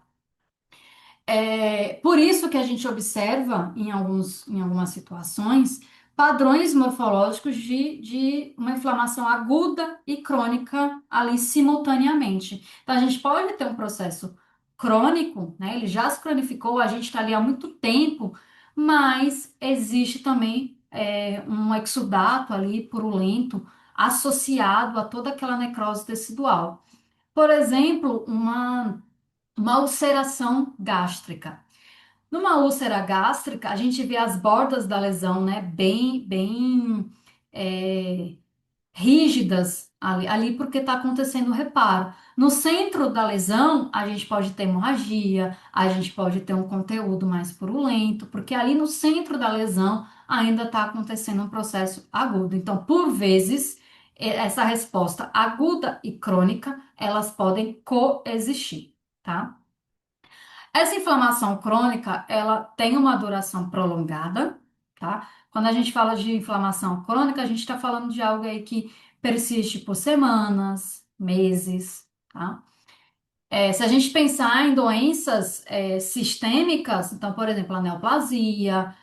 Speaker 1: Por isso que a gente observa em algumas situações padrões morfológicos de uma inflamação aguda e crônica ali simultaneamente. Então, a gente pode ter um processo crônico, né? Ele já se cronificou, a gente está ali há muito tempo, mas existe também um exudato ali purulento associado a toda aquela necrose tecidual. Por exemplo, uma ulceração gástrica. Numa úlcera gástrica, a gente vê as bordas da lesão, né, bem é, rígidas ali porque está acontecendo o reparo. No centro da lesão, a gente pode ter hemorragia, a gente pode ter um conteúdo mais purulento, porque ali no centro da lesão ainda está acontecendo um processo agudo. Então, por vezes, essa resposta aguda e crônica, elas podem coexistir, tá? Essa inflamação crônica, ela tem uma duração prolongada, tá? Quando a gente fala de inflamação crônica, a gente está falando de algo aí que persiste por semanas, meses, tá? Se a gente pensar em doenças sistêmicas, então, por exemplo, a neoplasia,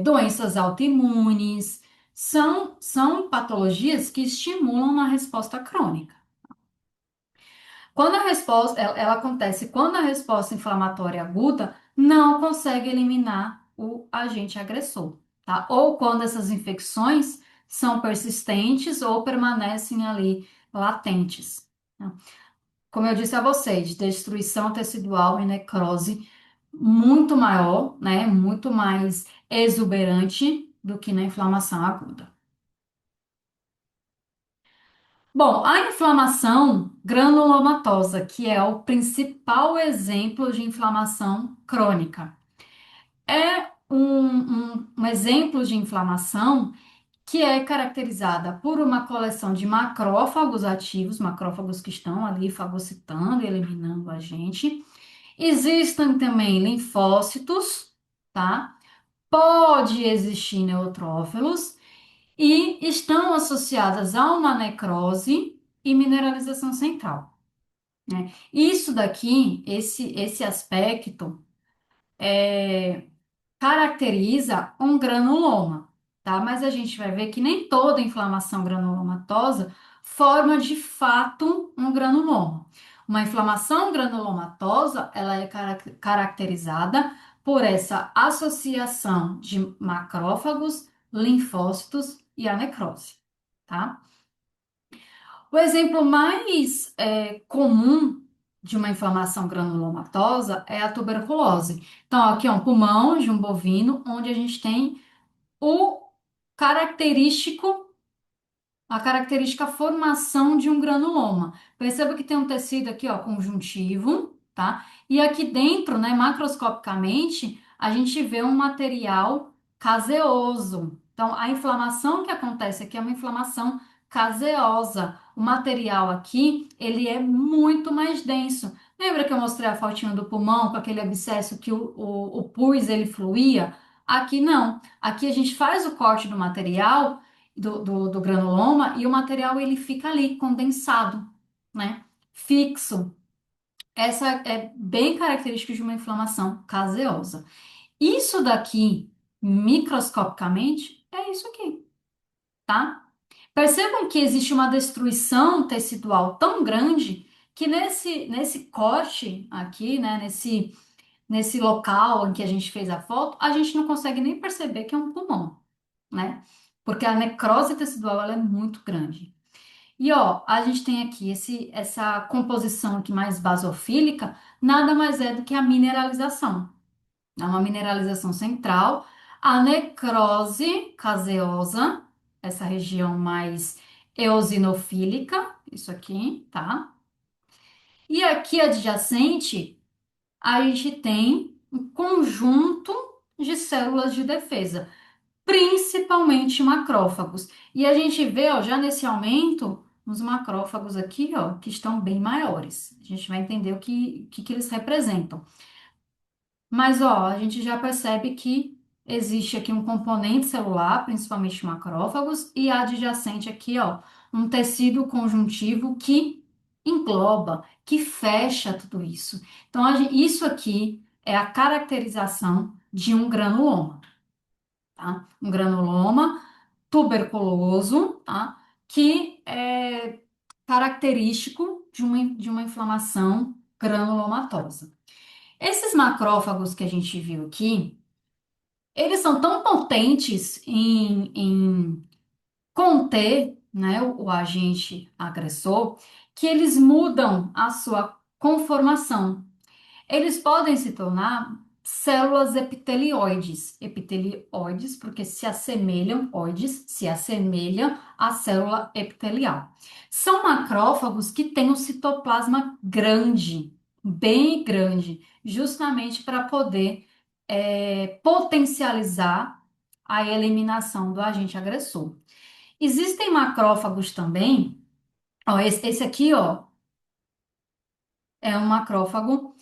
Speaker 1: doenças autoimunes, são patologias que estimulam uma resposta crônica. Quando a resposta, ela acontece quando a resposta inflamatória aguda não consegue eliminar o agente agressor, tá? Ou quando essas infecções são persistentes ou permanecem ali latentes, tá? Como eu disse a vocês, destruição tecidual e necrose muito maior, né? Muito mais exuberante do que na inflamação aguda. Bom, a inflamação granulomatosa, que é o principal exemplo de inflamação crônica, é um exemplo de inflamação que é caracterizada por uma coleção de macrófagos ativos, macrófagos que estão ali fagocitando e eliminando a gente. Existem também linfócitos, tá? Pode existir neutrófilos e estão associadas a uma necrose e mineralização central, né? Isso daqui, esse aspecto, caracteriza um granuloma, tá? Mas a gente vai ver que nem toda inflamação granulomatosa forma de fato um granuloma. Uma inflamação granulomatosa, ela é caracterizada por essa associação de macrófagos, linfócitos e a necrose, tá? O exemplo mais comum de uma inflamação granulomatosa é a tuberculose. Então, aqui é um pulmão de um bovino, onde a gente tem o característico a característica formação de um granuloma. Perceba que tem um tecido aqui, ó, conjuntivo, tá? E aqui dentro, né, macroscopicamente, a gente vê um material caseoso. Então, a inflamação que acontece aqui é uma inflamação caseosa. O material aqui, ele é muito mais denso. Lembra que eu mostrei a fotinho do pulmão com aquele abscesso que o pus ele fluía? Aqui não. Aqui a gente faz o corte do material do granuloma e o material ele fica ali condensado, né? Fixo. Essa é bem característica de uma inflamação caseosa. Isso daqui, microscopicamente, é isso aqui, tá? Percebam que existe uma destruição tecidual tão grande que nesse corte aqui, né, nesse local em que a gente fez a foto, a gente não consegue nem perceber que é um pulmão, né? Porque a necrose tecidual ela é muito grande. E ó, a gente tem aqui essa composição aqui mais basofílica, nada mais é do que a mineralização. É uma mineralização central, a necrose caseosa, essa região mais eosinofílica, isso aqui, tá? E aqui adjacente a gente tem um conjunto de células de defesa, principalmente macrófagos. E a gente vê, ó, já nesse aumento, os macrófagos aqui, ó, que estão bem maiores. A gente vai entender o que eles representam. Mas, ó, a gente já percebe que existe aqui um componente celular, principalmente macrófagos, e adjacente aqui, ó, um tecido conjuntivo que engloba, que fecha tudo isso. Então, isso aqui é a caracterização de um granuloma, tá? Um granuloma tuberculoso, tá? Que é característico de uma inflamação granulomatosa. Esses macrófagos que a gente viu aqui, eles são tão potentes em conter, né, o agente agressor, que eles mudam a sua conformação. Eles podem se tornar células epitelioides. Epitelioides, porque se assemelham, oides, se assemelham à célula epitelial. São macrófagos que têm um citoplasma grande, bem grande, justamente para poder potencializar a eliminação do agente agressor. Existem macrófagos também, ó, esse aqui, ó, é um macrófago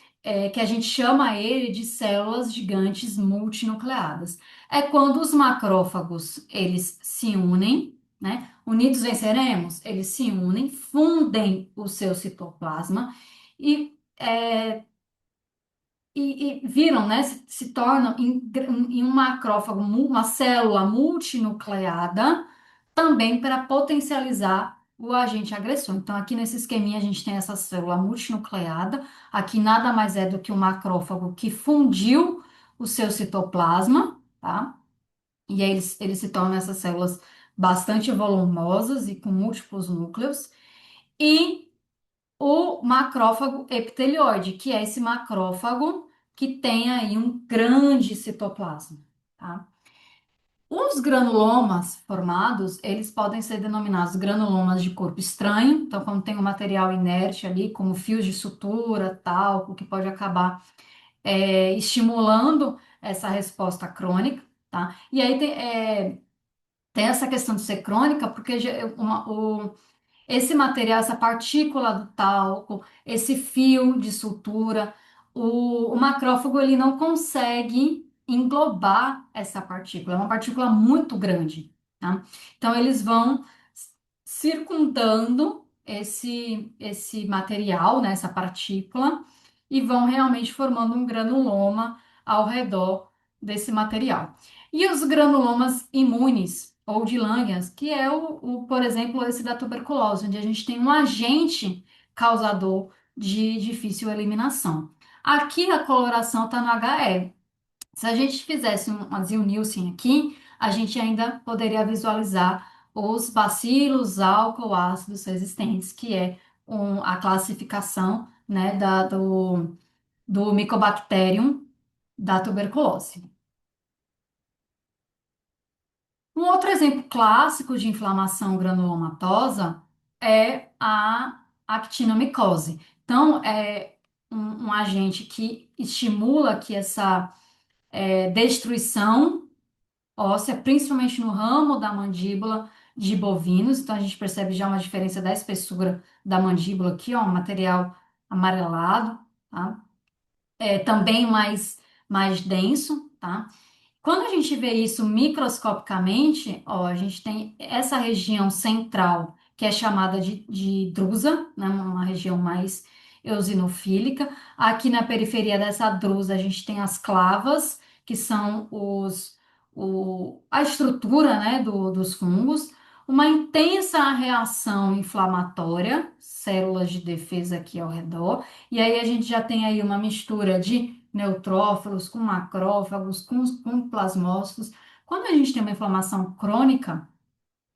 Speaker 1: que a gente chama ele de células gigantes multinucleadas. É quando os macrófagos eles se unem, né? Unidos venceremos, eles se unem, fundem o seu citoplasma e e viram, né, se tornam em um macrófago, uma célula multinucleada, também para potencializar o agente agressor. Então, aqui nesse esqueminha, a gente tem essa célula multinucleada, aqui nada mais é do que um macrófago que fundiu o seu citoplasma, tá? E aí eles se tornam essas células bastante volumosas e com múltiplos núcleos. E o macrófago epitelioide, que é esse macrófago que tem aí um grande citoplasma, tá? Os granulomas formados, eles podem ser denominados granulomas de corpo estranho, então quando tem um material inerte ali, como fios de sutura, talco, que pode acabar estimulando essa resposta crônica, tá? E aí tem essa questão de ser crônica, porque esse material, essa partícula do talco, esse fio de sutura, o macrófago ele não consegue englobar essa partícula, é uma partícula muito grande. tá? Então, eles vão circundando esse material, né, essa partícula, e vão realmente formando um granuloma ao redor desse material. E os granulomas imunes, ou de Langerhans, que é por exemplo, esse da tuberculose, onde a gente tem um agente causador de difícil eliminação. Aqui a coloração está no HE. Se a gente fizesse uma Zilnielsen aqui, a gente ainda poderia visualizar os bacilos álcool-ácidos resistentes, que é a classificação, né, do Mycobacterium da tuberculose. Um outro exemplo clássico de inflamação granulomatosa é a actinomicose. Então, é um agente que estimula que essa destruição óssea, principalmente no ramo da mandíbula de bovinos. Então a gente percebe já uma diferença da espessura da mandíbula aqui, ó, um material amarelado, tá? Também mais denso, tá? Quando a gente vê isso microscopicamente, ó, a gente tem essa região central, que é chamada de drusa, né, uma região mais eosinofílica. Aqui na periferia dessa drusa, a gente tem as clavas, que são a estrutura, né, dos fungos. Uma intensa reação inflamatória, células de defesa aqui ao redor. E aí a gente já tem aí uma mistura de neutrófilos, com macrófagos, com plasmócitos. Quando a gente tem uma inflamação crônica,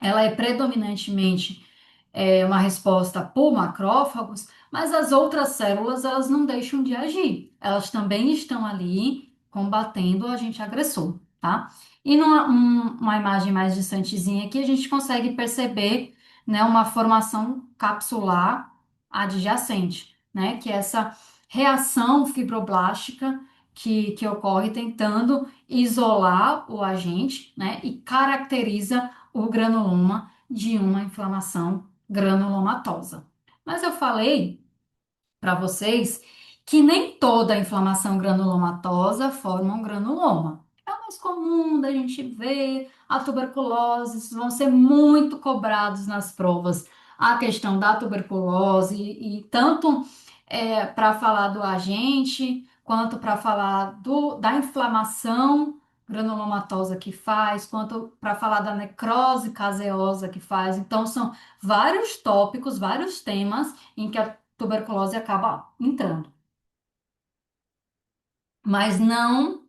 Speaker 1: ela é predominantemente uma resposta por macrófagos, mas as outras células elas não deixam de agir. Elas também estão ali combatendo o agente agressor, tá? E uma imagem mais distantezinha aqui, a gente consegue perceber, né, uma formação capsular adjacente, né? Que é essa reação fibroblástica que ocorre tentando isolar o agente, né? E caracteriza o granuloma de uma inflamação granulomatosa. Mas eu falei para vocês que nem toda inflamação granulomatosa forma um granuloma. É o mais comum da gente ver a tuberculose, isso vão ser muito cobrados nas provas. A questão da tuberculose e tanto para falar do agente, quanto para falar da inflamação granulomatosa que faz, quanto para falar da necrose caseosa que faz. Então, são vários tópicos, vários temas em que a tuberculose acaba entrando. Mas não,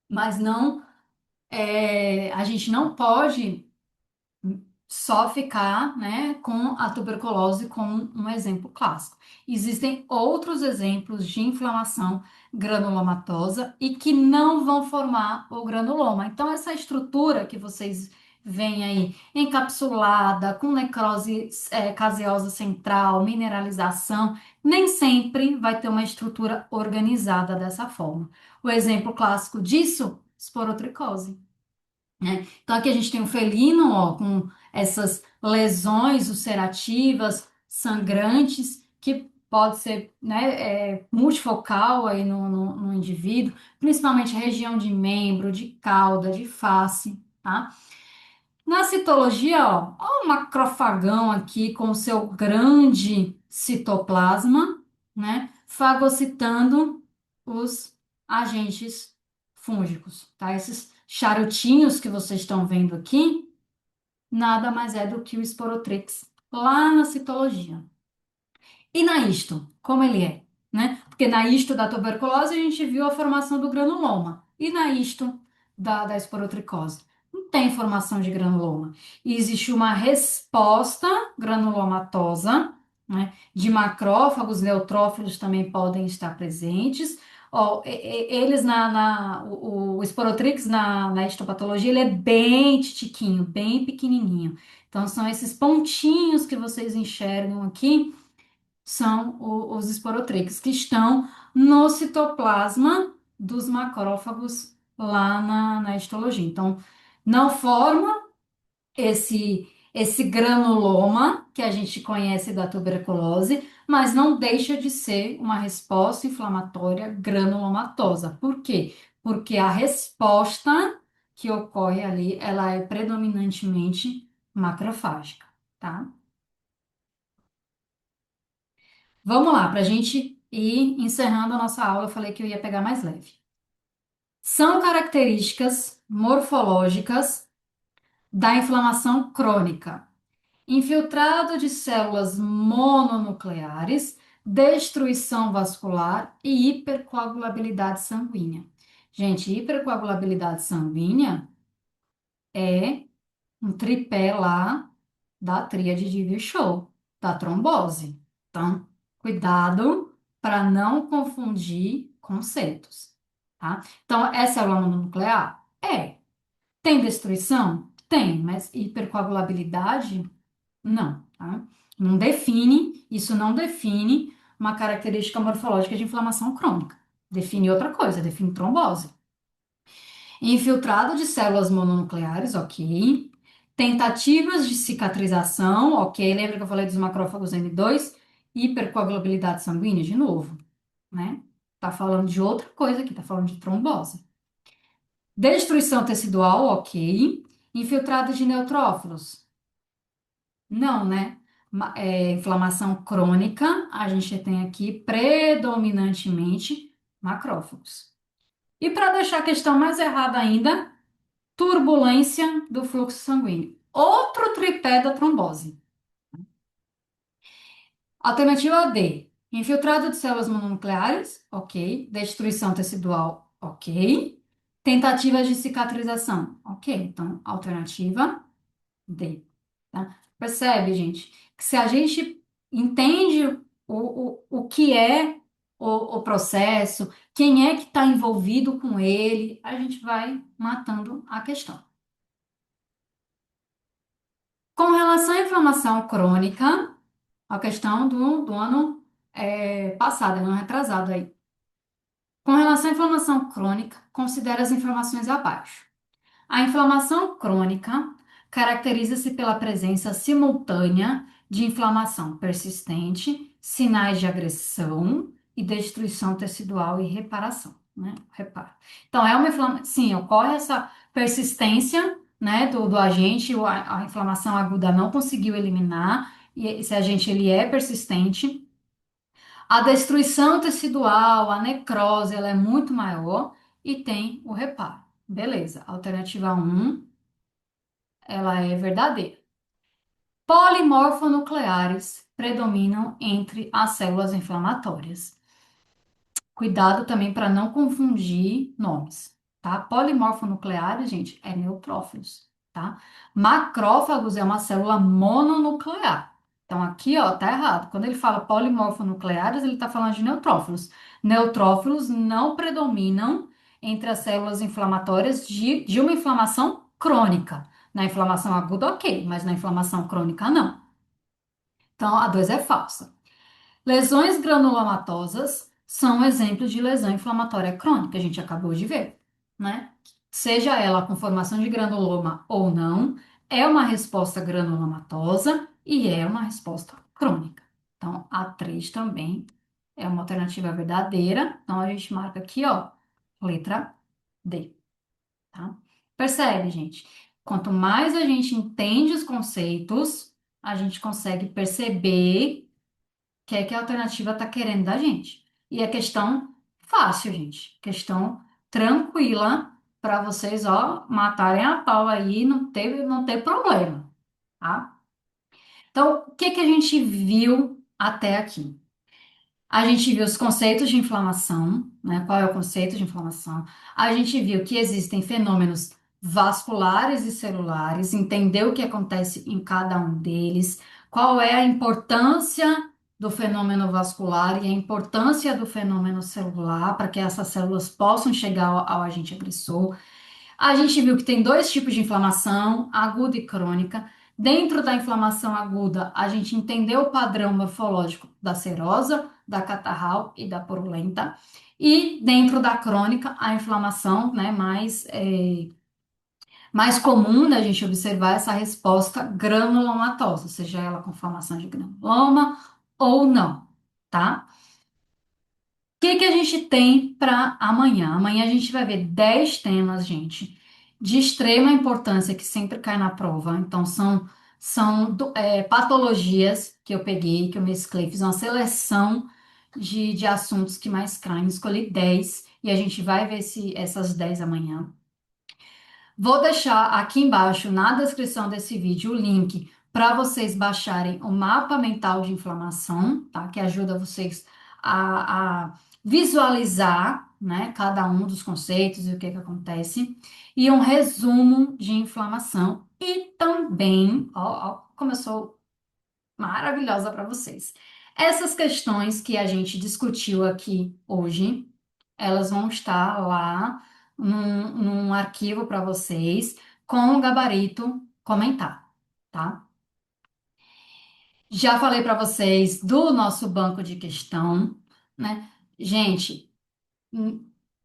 Speaker 1: mas não, a gente não pode só ficar, né, com a tuberculose como um exemplo clássico. Existem outros exemplos de inflamação granulomatosa e que não vão formar o granuloma. Então, essa estrutura que vocês veem aí, encapsulada, com necrose, caseosa central, mineralização, nem sempre vai ter uma estrutura organizada dessa forma. O exemplo clássico disso, esporotricose, né? Então aqui a gente tem um felino, ó, com essas lesões ulcerativas, sangrantes, que pode ser, né, multifocal aí no indivíduo, principalmente região de membro, de cauda, de face, tá? Na citologia, ó o macrofagão aqui com o seu grande citoplasma, né, fagocitando os agentes fúngicos, tá? Esses charutinhos que vocês estão vendo aqui, nada mais é do que o Sporotrix lá na citologia. E na isto, como ele é, né? Porque na isto da tuberculose a gente viu a formação do granuloma. E na isto da esporotricose? Não tem formação de granuloma. E existe uma resposta granulomatosa, né? De macrófagos, neutrófilos também podem estar presentes. Ó, eles o Sporotrix na histopatologia, ele é bem titiquinho, bem pequenininho. Então, são esses pontinhos que vocês enxergam aqui são os esporotriques, que estão no citoplasma dos macrófagos lá na histologia. Então, não forma esse granuloma que a gente conhece da tuberculose, mas não deixa de ser uma resposta inflamatória granulomatosa. Por quê? Porque a resposta que ocorre ali, ela é predominantemente macrofágica, tá? Vamos lá, para a gente ir encerrando a nossa aula, eu falei que eu ia pegar mais leve. São características morfológicas da inflamação crônica. Infiltrado de células mononucleares, destruição vascular e hipercoagulabilidade sanguínea. Gente, hipercoagulabilidade sanguínea é um tripé lá da tríade de Virchow, da trombose. Então, cuidado para não confundir conceitos, tá? Então, é célula mononuclear? É. Tem destruição? Tem, mas hipercoagulabilidade? Não, tá? Não define, isso não define uma característica morfológica de inflamação crônica. Define outra coisa, define trombose. Infiltrado de células mononucleares, ok. Tentativas de cicatrização, ok. Lembra que eu falei dos macrófagos M2? Hipercoagulabilidade sanguínea, de novo, né? Tá falando de outra coisa aqui, tá falando de trombose. Destruição tecidual, ok. Infiltrado de neutrófilos, não, né? Inflamação crônica, a gente tem aqui predominantemente macrófagos. E para deixar a questão mais errada ainda, turbulência do fluxo sanguíneo. Outro tripé da trombose. Alternativa D. Infiltrado de células mononucleares, ok. Destruição tecidual, ok. Tentativas de cicatrização, ok. Então, alternativa D. Tá? Percebe, gente? Que se a gente entende o que é o processo, quem é que está envolvido com ele, a gente vai matando a questão. Com relação à inflamação crônica, a questão do ano passado, ano retrasado aí. Com relação à inflamação crônica, considere as informações abaixo. A inflamação crônica caracteriza-se pela presença simultânea de inflamação persistente, sinais de agressão e destruição tecidual e reparação, né? Reparo. Então, é uma inflamação, sim, ocorre essa persistência, né, do agente, a inflamação aguda não conseguiu eliminar, e esse agente ele é persistente. A destruição tecidual, a necrose, ela é muito maior e tem o reparo. Beleza, alternativa um ela é verdadeira. Polimorfonucleares predominam entre as células inflamatórias. Cuidado também para não confundir nomes, tá? Polimorfonucleares, gente, é neutrófilos, tá? Macrófagos é uma célula mononuclear. Então aqui, ó, tá errado. Quando ele fala polimorfonucleares, ele tá falando de neutrófilos. Neutrófilos não predominam entre as células inflamatórias de uma inflamação crônica. Na inflamação aguda, ok, mas na inflamação crônica, não. Então a 2 é falsa. Lesões granulomatosas são um exemplo de lesão inflamatória crônica, a gente acabou de ver, né? Seja ela com formação de granuloma ou não, é uma resposta granulomatosa e é uma resposta crônica. Então, a 3 também é uma alternativa verdadeira. Então, a gente marca aqui, ó, letra D, tá? Percebe, gente? Quanto mais a gente entende os conceitos, a gente consegue perceber que é que a alternativa está querendo da gente. E é questão fácil, gente. Questão tranquila para vocês, ó, matarem a pau aí, não ter problema, tá? Então, o que que a gente viu até aqui? A gente viu os conceitos de inflamação, né? Qual é o conceito de inflamação? A gente viu que existem fenômenos vasculares e celulares, entendeu o que acontece em cada um deles, qual é a importância do fenômeno vascular e a importância do fenômeno celular para que essas células possam chegar ao agente agressor. A gente viu que tem dois tipos de inflamação, aguda e crônica. Dentro da inflamação aguda, a gente entendeu o padrão morfológico da serosa, da catarral e da purulenta. E dentro da crônica, a inflamação, né, mais comum da gente observar essa resposta granulomatosa, seja ela com formação de granuloma ou não, tá? O que que a gente tem para amanhã? Amanhã a gente vai ver 10 temas, gente. de extrema importância que sempre cai na prova. Então, são patologias que eu peguei, que eu mesclei, fiz uma seleção de assuntos que mais caem. Escolhi 10 e a gente vai ver se essas 10 amanhã. Vou deixar aqui embaixo na descrição desse vídeo o link para vocês baixarem o mapa mental de inflamação, tá? Que ajuda vocês a visualizar, né, cada um dos conceitos e o que que acontece, e um resumo de inflamação. E também, ó, como eu sou maravilhosa para vocês. Essas questões que a gente discutiu aqui hoje, elas vão estar lá num arquivo para vocês com o gabarito comentar, tá? Já falei para vocês do nosso banco de questão, né? Gente,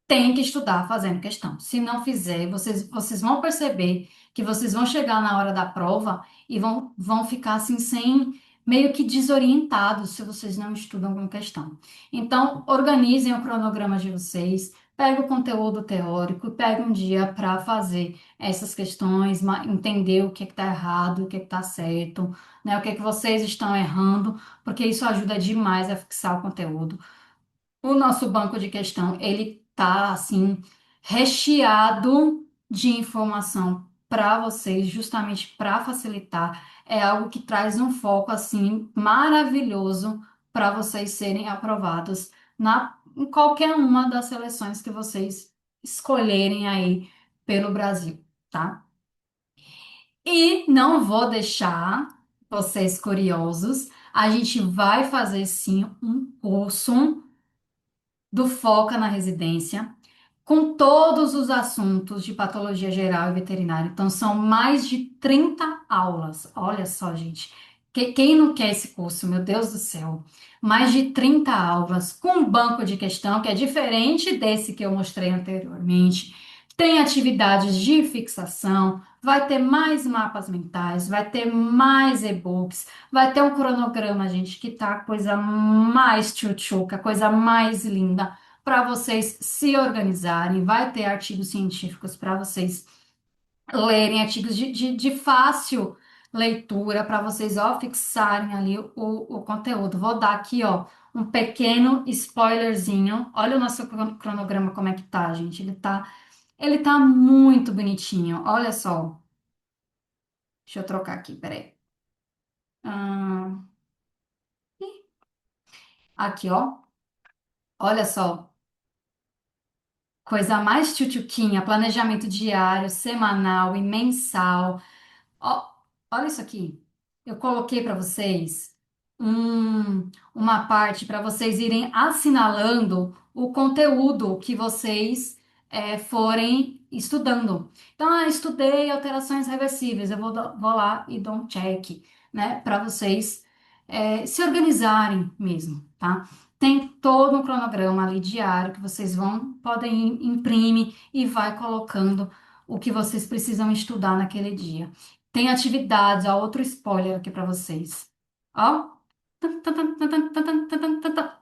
Speaker 1: tem que estudar fazendo questão. Se não fizer, vocês vão perceber que vocês vão chegar na hora da prova e vão ficar assim sem meio que desorientados se vocês não estudam com questão. Então, organizem o cronograma de vocês, pegue o conteúdo teórico, pegue um dia para fazer essas questões, entender o que está errado, o que está certo, né? O que que vocês estão errando, porque isso ajuda demais a fixar o conteúdo. O nosso banco de questão, ele tá assim recheado de informação para vocês, justamente para facilitar. É algo que traz um foco assim maravilhoso para vocês serem aprovados em qualquer uma das seleções que vocês escolherem aí pelo Brasil, tá? E não vou deixar vocês curiosos. A gente vai fazer sim um curso do Foca na Residência, com todos os assuntos de patologia geral e veterinária. Então, são mais de 30 aulas. Olha só, gente. Quem não quer esse curso? Meu Deus do céu. Mais de 30 aulas com um banco de questão que é diferente desse que eu mostrei anteriormente. Tem atividades de fixação, vai ter mais mapas mentais, vai ter mais e-books, vai ter um cronograma, gente, que tá a coisa mais tchutchuca, a coisa mais linda para vocês se organizarem. Vai ter artigos científicos para vocês lerem, artigos de fácil leitura, para vocês, ó, fixarem ali o conteúdo. Vou dar aqui, ó, um pequeno spoilerzinho. Olha o nosso cronograma como é que tá, gente. Ele tá muito bonitinho. Olha só. Deixa eu trocar aqui, peraí. Ah, aqui, ó. Olha só. Coisa mais tchutchuquinha, planejamento diário, semanal e mensal. Ó, olha isso aqui. Eu coloquei para vocês uma parte para vocês irem assinalando o conteúdo que vocês forem estudando. Então, estudei alterações reversíveis. Eu vou lá e dou um check, né? Para vocês se organizarem mesmo, tá? Tem todo um cronograma ali diário que vocês podem imprimir e vai colocando o que vocês precisam estudar naquele dia. Tem atividades, ó, outro spoiler aqui para vocês. Ó,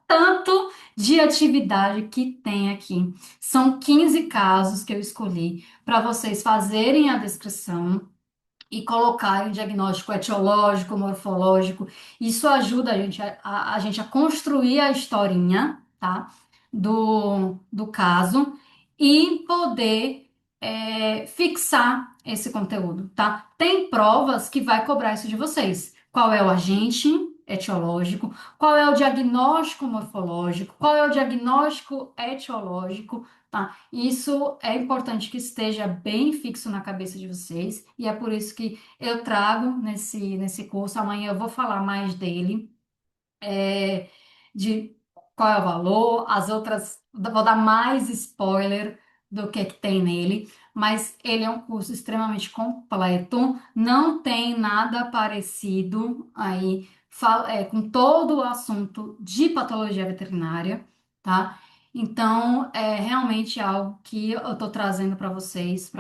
Speaker 1: tanto de atividade que tem aqui. São 15 casos que eu escolhi para vocês fazerem a descrição e colocar o diagnóstico etiológico, morfológico. Isso ajuda a gente a construir a historinha, tá? Do caso e poder fixar esse conteúdo, tá? Tem provas que vai cobrar isso de vocês. Qual é o agente etiológico? Qual é o diagnóstico morfológico? Qual é o diagnóstico etiológico? Tá? Isso é importante que esteja bem fixo na cabeça de vocês, e é por isso que eu trago nesse curso. Amanhã eu vou falar mais dele, de qual é o valor, as outras, vou dar mais spoiler do que tem nele, mas ele é um curso extremamente completo, não tem nada parecido aí, com todo o assunto de patologia veterinária, tá? Então, é realmente algo que eu tô trazendo para vocês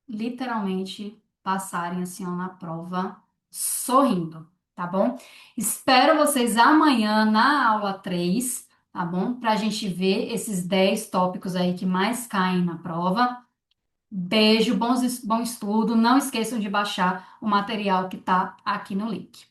Speaker 1: literalmente passarem assim ó, na prova sorrindo, tá bom? Espero vocês amanhã na aula 3, tá bom? Para a gente ver esses 10 tópicos aí que mais caem na prova. Beijo, bom estudo. Não esqueçam de baixar o material que está aqui no link.